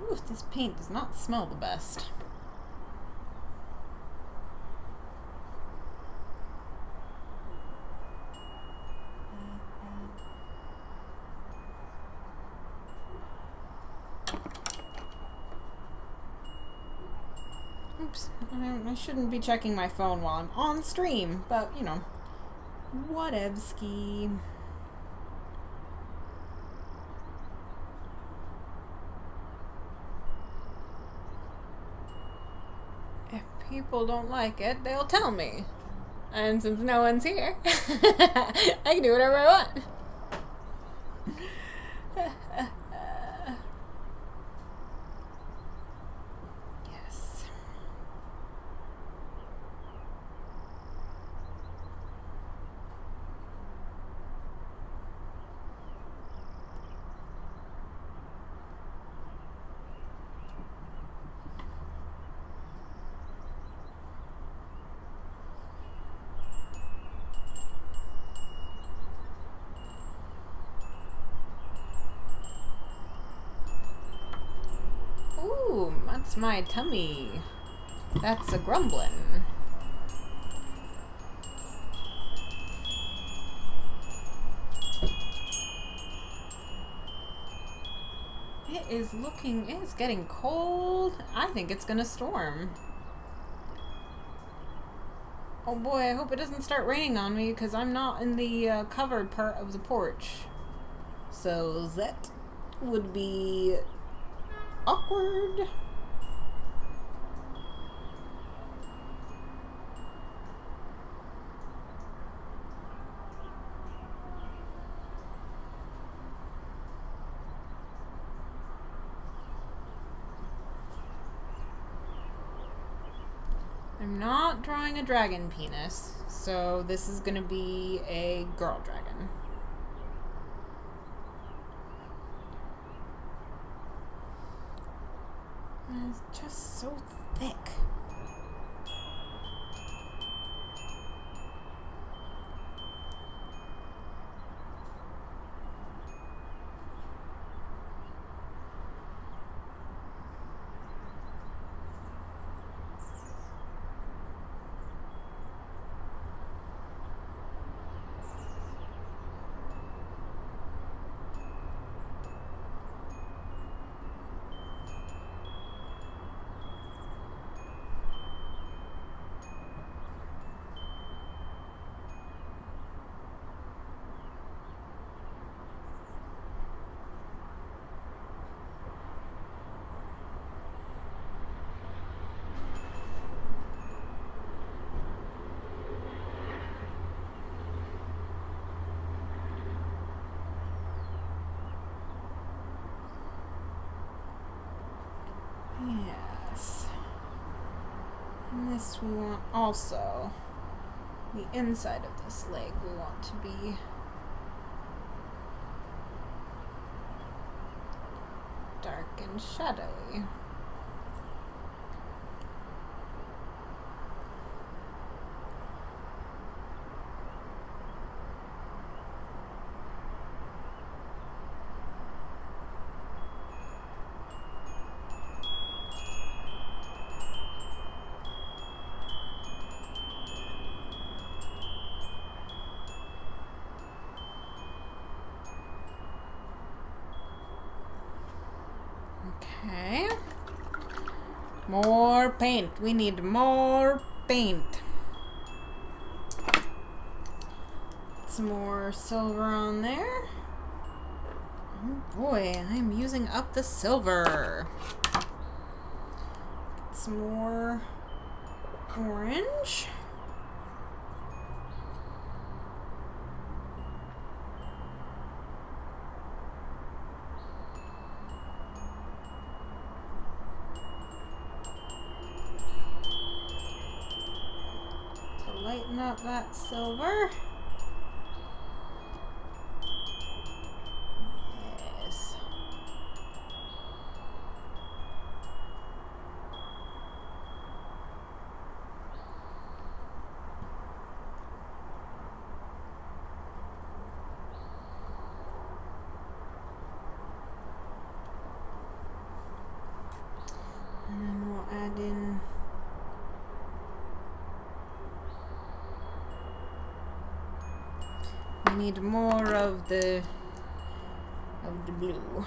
Ooh, this paint does not smell the best. Oops, I shouldn't be checking my phone while I'm on stream, but, you know, whatevski. If people don't like it, they'll tell me. And since no one's here, I can do whatever I want. Yes. Ooh, that's my tummy. That's a grumblin'. It's getting cold. I think it's gonna storm. Oh boy, I hope it doesn't start raining on me because I'm not in the covered part of the porch. So that would be awkward. I'm not drawing a dragon penis, so this is gonna be a girl dragon. It's just so thick. Yes. And this we want also, the inside of this leg we want to be dark and shadowy. Okay. More paint. We need more paint. Some more silver on there. Oh boy, I'm using up the silver. Some more orange. lighten up that silver. Yes. And then we'll add in we need more of the blue.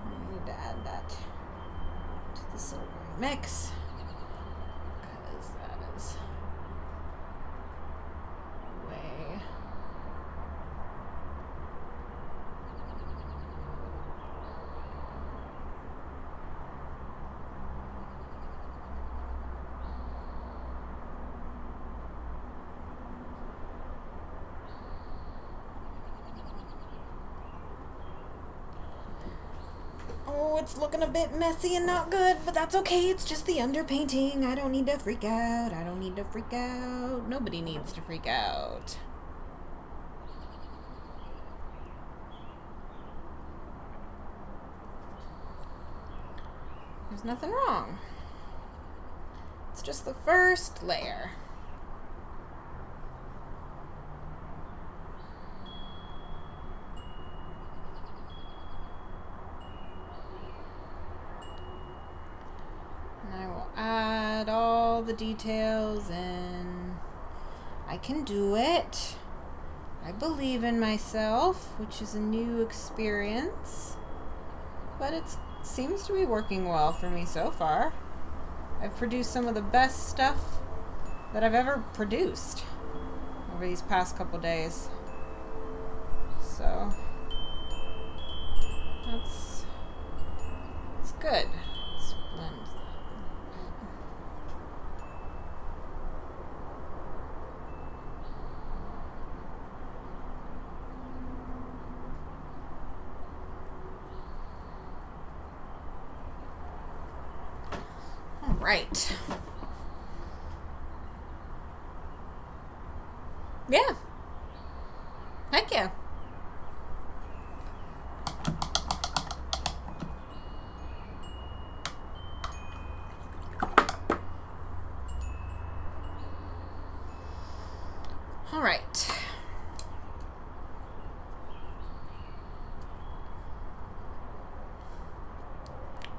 We need to add that to the silvery mix because that is way. Oh, it's looking a bit messy and not good, but that's okay. It's just the underpainting. I don't need to freak out. I don't need to freak out. Nobody needs to freak out. There's nothing wrong. It's just the first layer. And I will add all the details in. I can do it. I believe in myself, which is a new experience. But it seems to be working well for me so far. I've produced some of the best stuff that I've ever produced over these past couple days. So that's good. Let's blend that. All right. Yeah. Heck yeah. All right.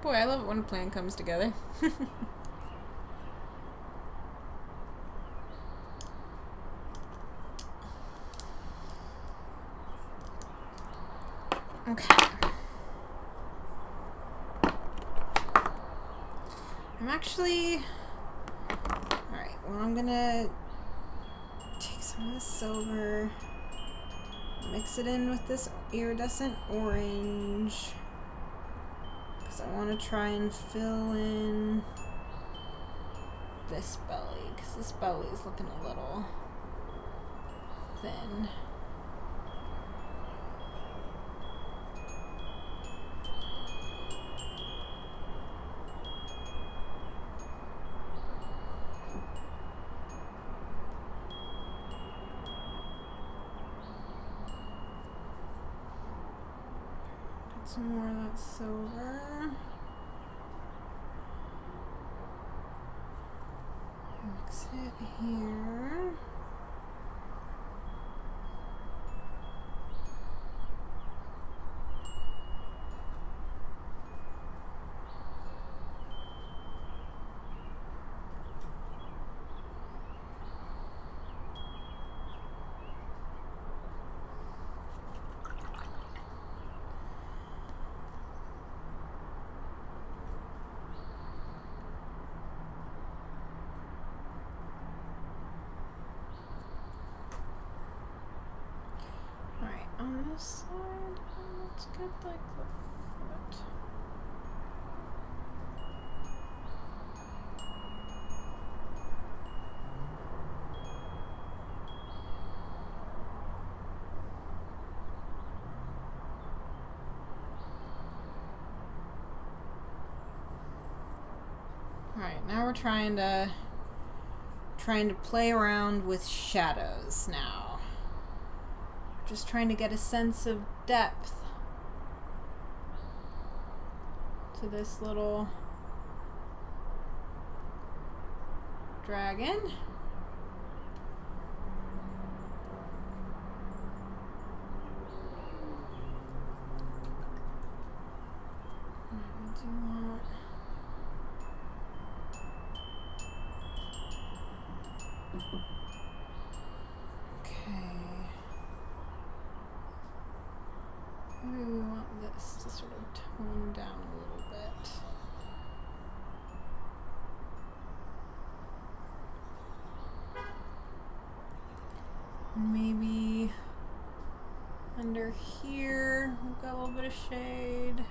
Boy, I love it when a plan comes together. Okay. I'm actually... Alright, well I'm gonna take some of this silver, mix it in with this iridescent orange, because I want to try and fill in this belly, because this belly is looking a little thin. Some more of that silver. Mix it here. On this side, let's get like the foot. Alright, now we're trying to play around with shadows now. Just trying to get a sense of depth to this little dragon. Maybe we want this to sort of tone down a little bit. And maybe under here, we've got a little bit of shade.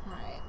Alright.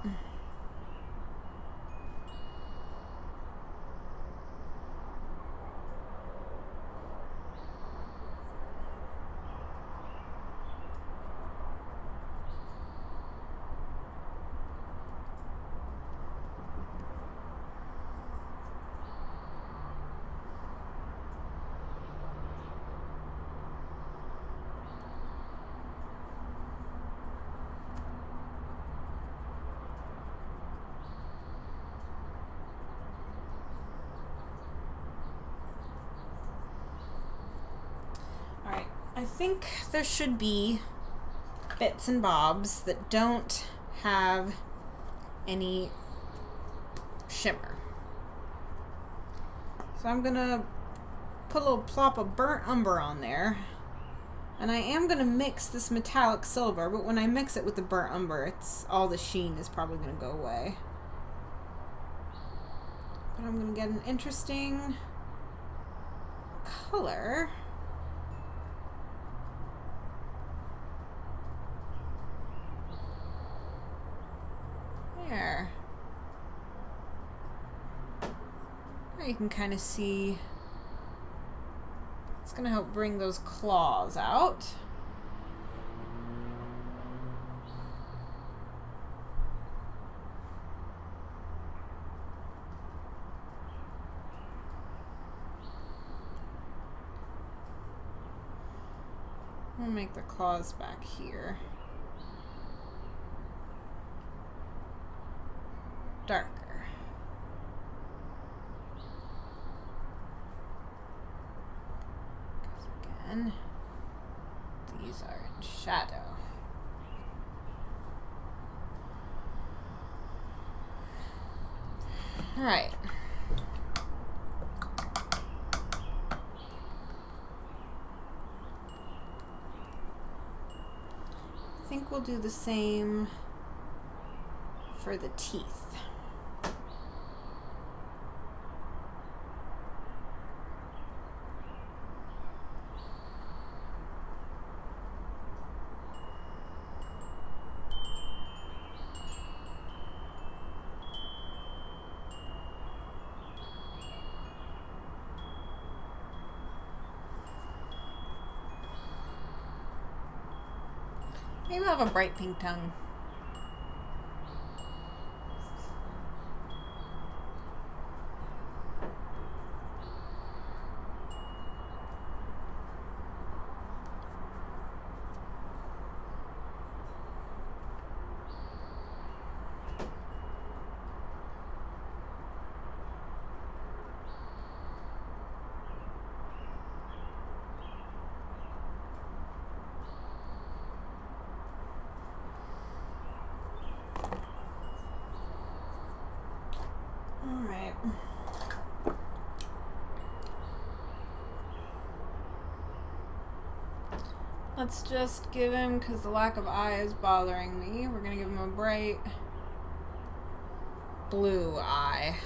I think there should be bits and bobs that don't have any shimmer. So I'm gonna put a little plop of burnt umber on there. And I am gonna mix this metallic silver, but when I mix it with the burnt umber, all the sheen is probably gonna go away. But I'm gonna get an interesting color. There. Now you can kind of see it's going to help bring those claws out. I'm going to make the claws back here darker. Because again, these are in shadow. All right. I think we'll do the same for the teeth. Maybe I'll have a bright pink tongue. Alright. Let's just give him, because the lack of eye is bothering me, we're going to give him a bright blue eye.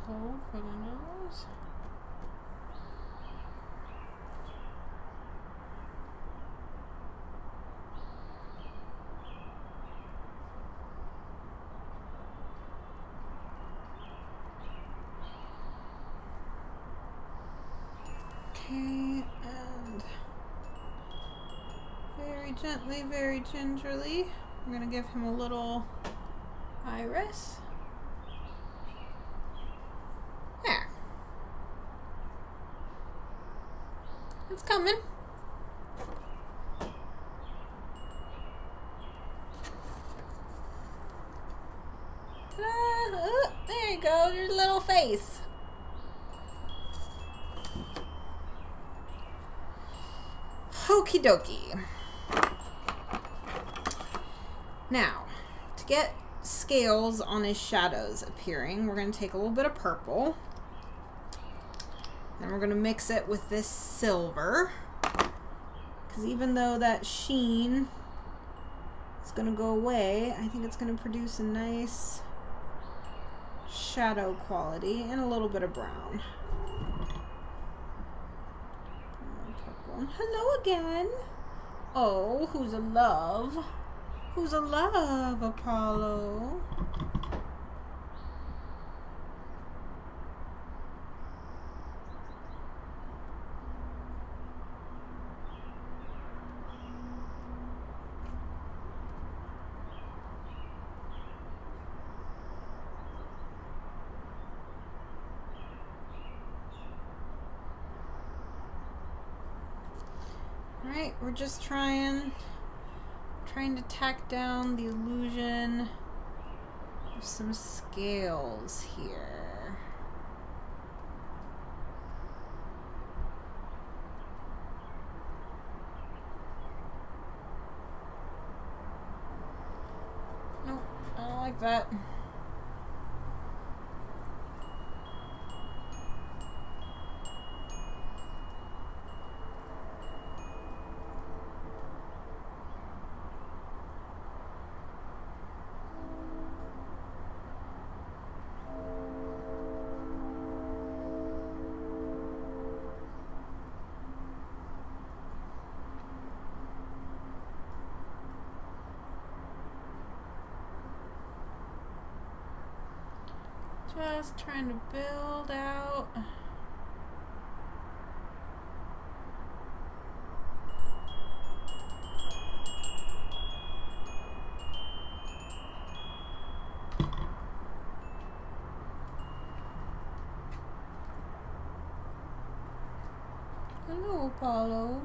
Hole for the nose. Gently, very gingerly. I'm gonna give him a little iris. There. It's coming. Ta-da! Oh, there you go. There's a little face. Okie dokie. Now, to get scales on his shadows appearing, we're going to take a little bit of purple. And we're going to mix it with this silver. Because even though that sheen is going to go away, I think it's going to produce a nice shadow quality and a little bit of brown. Hello again. Oh, who's a love? Who's a love, Apollo? Alright, we're just trying to tack down the illusion of some scales here. Nope, I don't like that. Just trying to build out. Hello, Apollo.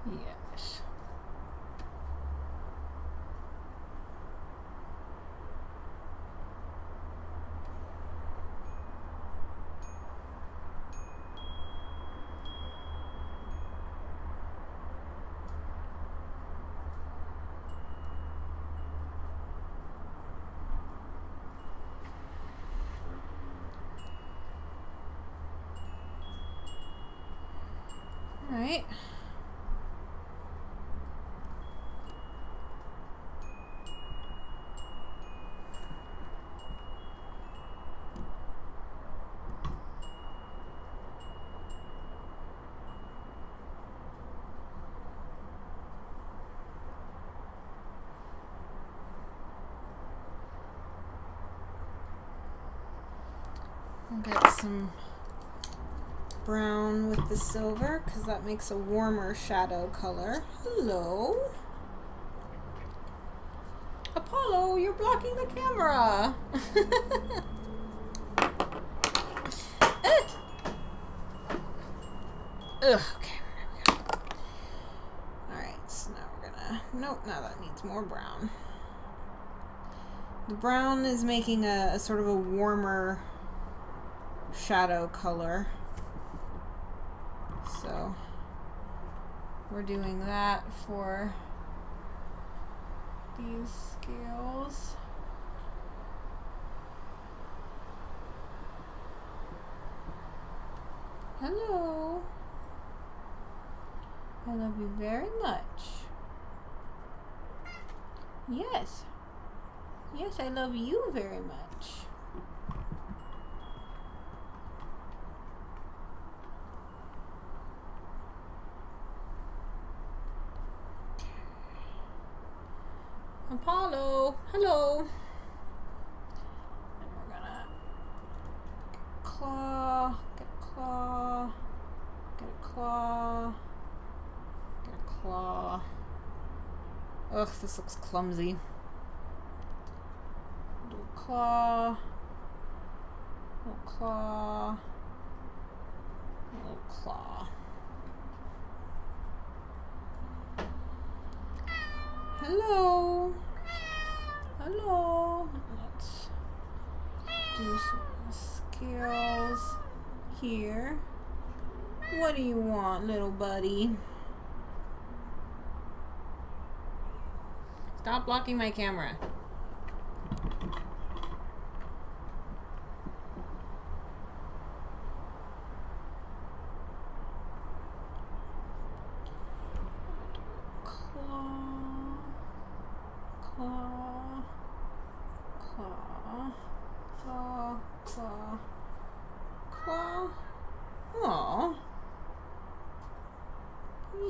Yes. All right. I'll get some brown with the silver because that makes a warmer shadow color. Hello. Apollo, you're blocking the camera. Ugh, okay, there we go. Alright, so now we're gonna... Nope, now that needs more brown. The brown is making a sort of a warmer shadow color. So we're doing that for these scales. Hello. I love you very much. Yes. Yes, I love you very much. Apollo, hello. And we're gonna claw. Get a claw. Get a claw. Get a claw. Ugh, this looks clumsy. Do a claw. Little claw. Little claw. Hello. Hello. Let's do some scales here. What do you want, little buddy? Stop blocking my camera. Claw. Aw.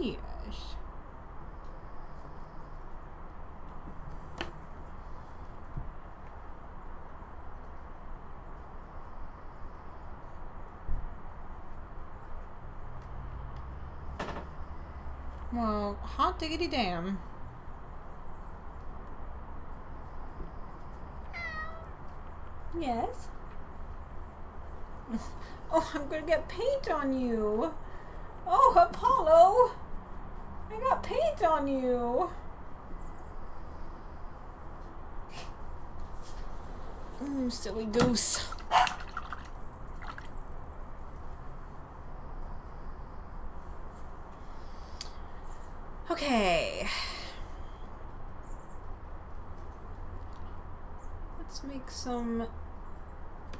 Yes. Well, hot diggity damn. Yes. Oh, I'm gonna get paint on you. Oh, Apollo. I got paint on you. Silly goose. Okay. Let's make some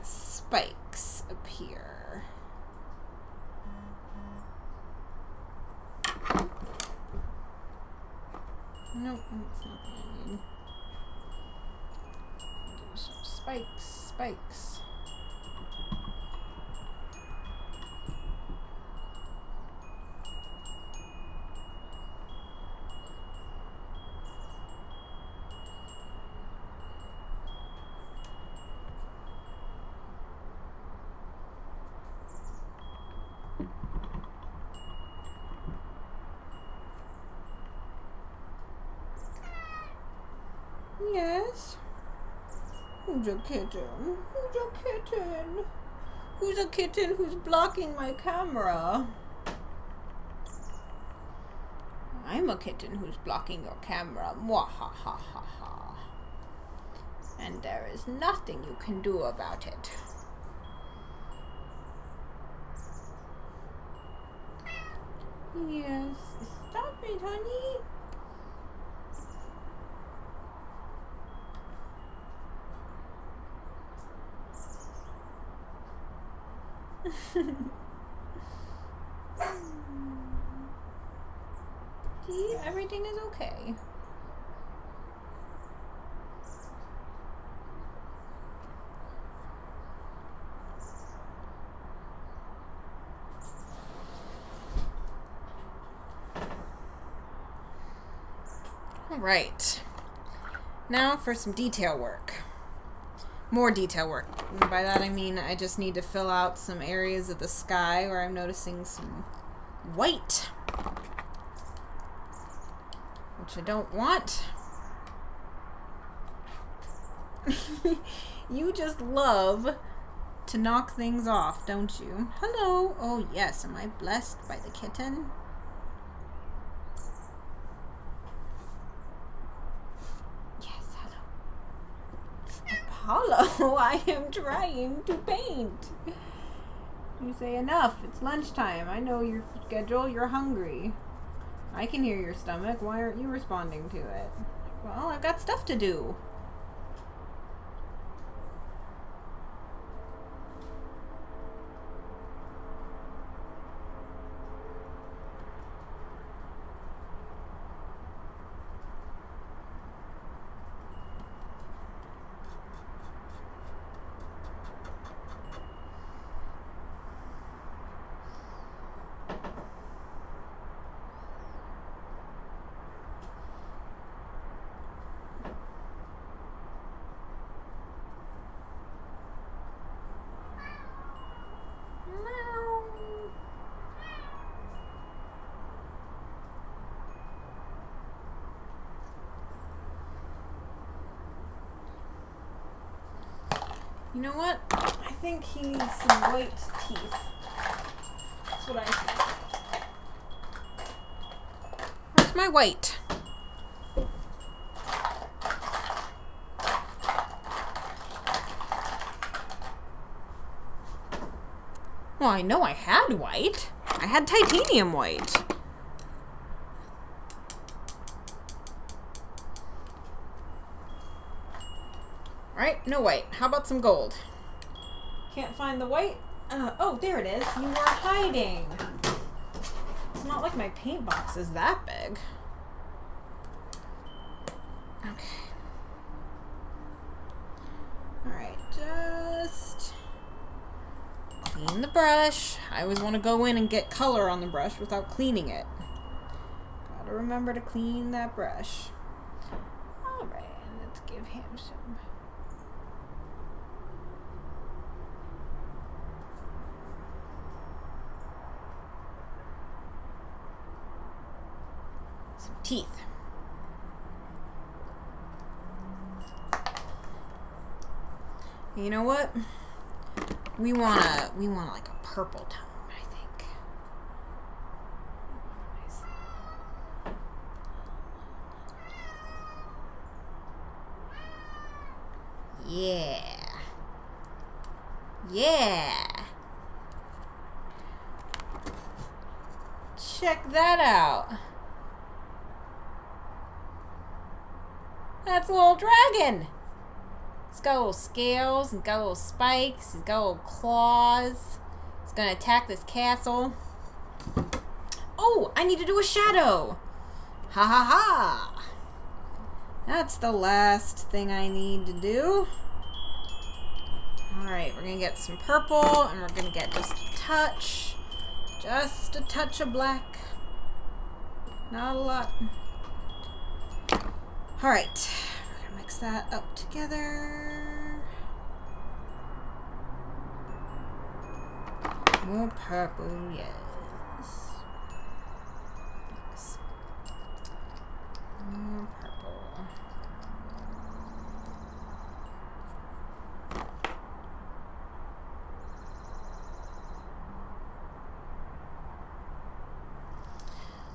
spikes appear. Nope, that's not what I need. Do some spikes. Yes. Who's a kitten? Who's a kitten? Who's a kitten who's blocking my camera? I'm a kitten who's blocking your camera. Mwahahaha. And there is nothing you can do about it. Yes. Stop it, honey. See, everything is okay. All right. Now for some detail work. More detail work. And by that I mean I just need to fill out some areas of the sky where I'm noticing some white, which I don't want. You just love to knock things off, don't you? Hello. Oh yes, am I blessed by the kitten? Apollo, I am trying to paint. You say enough. It's lunchtime. I know your schedule. You're hungry. I can hear your stomach. Why aren't you responding to it? Well, I've got stuff to do. You know what? I think he needs some white teeth. That's what I think. Where's my white? Well, I know I had white. I had titanium white. Right? No white. How about some gold? Can't find the white? Oh, there it is. You were hiding. It's not like my paint box is that big. Okay. Alright, just clean the brush. I always want to go in and get color on the brush without cleaning it. Gotta remember to clean that brush. Alright, let's give him some. Some teeth. You know what? We want like a purple tone, I think. Yeah. Yeah. Check that out. That's a little dragon. He's got little scales, he's got little spikes, he's got little claws. He's gonna attack this castle. Oh, I need to do a shadow. Ha ha ha. That's the last thing I need to do. Alright, we're gonna get some purple and we're gonna get just a touch of black. Not a lot. Alright, we're gonna mix that up together. More purple, yes. Yes. More purple.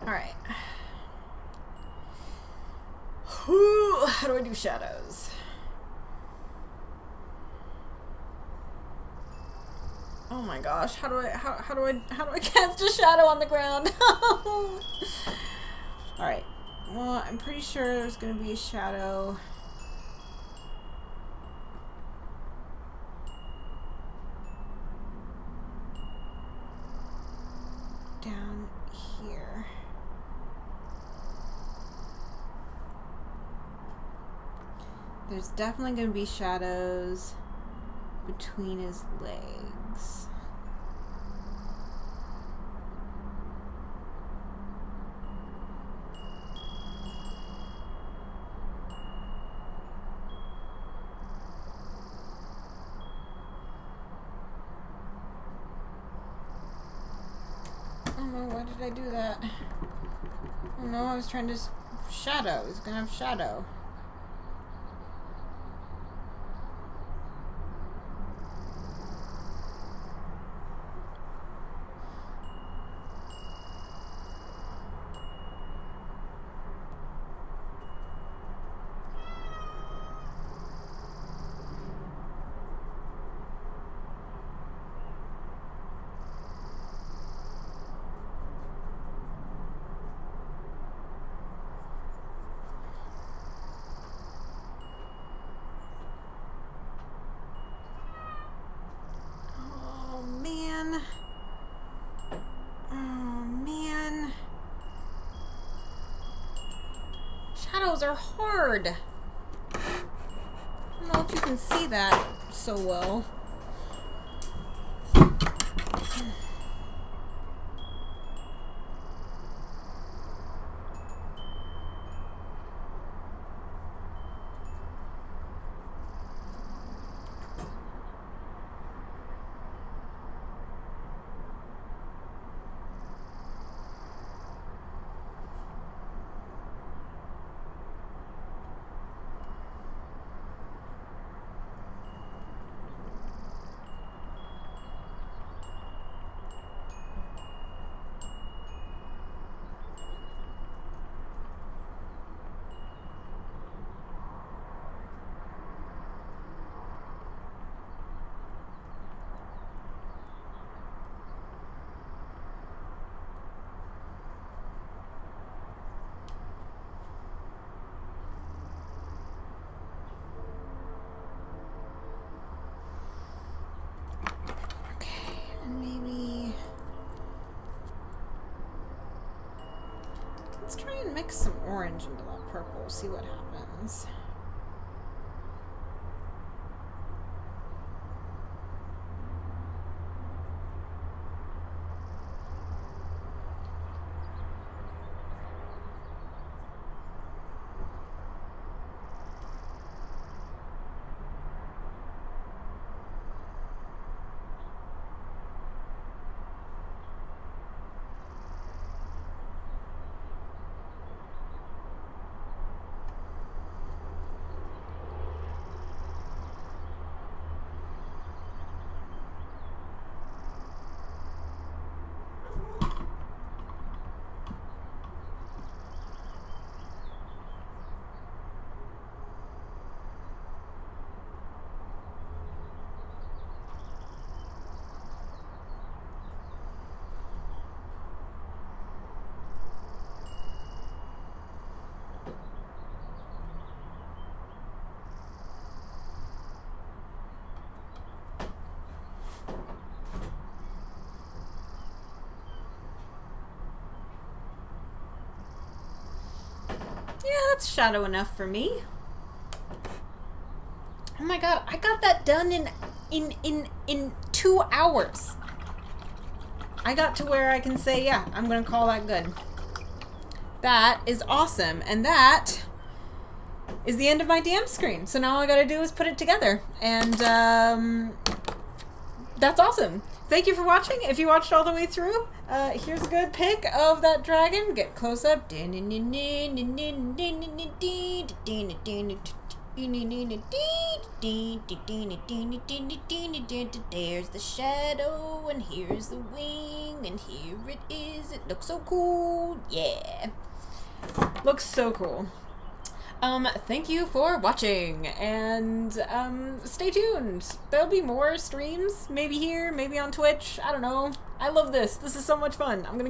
Alright. How do I do shadows? Oh my gosh, how do I cast a shadow on the ground? Alright. Well, I'm pretty sure there's gonna be a shadow. Down here. There's definitely going to be shadows between his legs. Oh no, why did I do that? Oh no, I was trying to shadow. It's going to have shadow. Shadows are hard. I don't know if you can see that so well. Let's try and mix some orange into that purple, see what happens. Yeah, that's shadow enough for me. Oh my god, I got that done in 2 hours. I got to where I can say, yeah, I'm gonna call that good. That is awesome, and that is the end of my DM screen. So now all I gotta do is put it together, and that's awesome. Thank you for watching. If you watched all the way through, here's a good pic of that dragon. Get close up. There's the shadow, and here's the wing, and here it is. It looks so cool. Yeah. Looks so cool. Thank you for watching, and, stay tuned. There'll be more streams, maybe here, maybe on Twitch, I don't know. I love this. This is so much fun. I'm gonna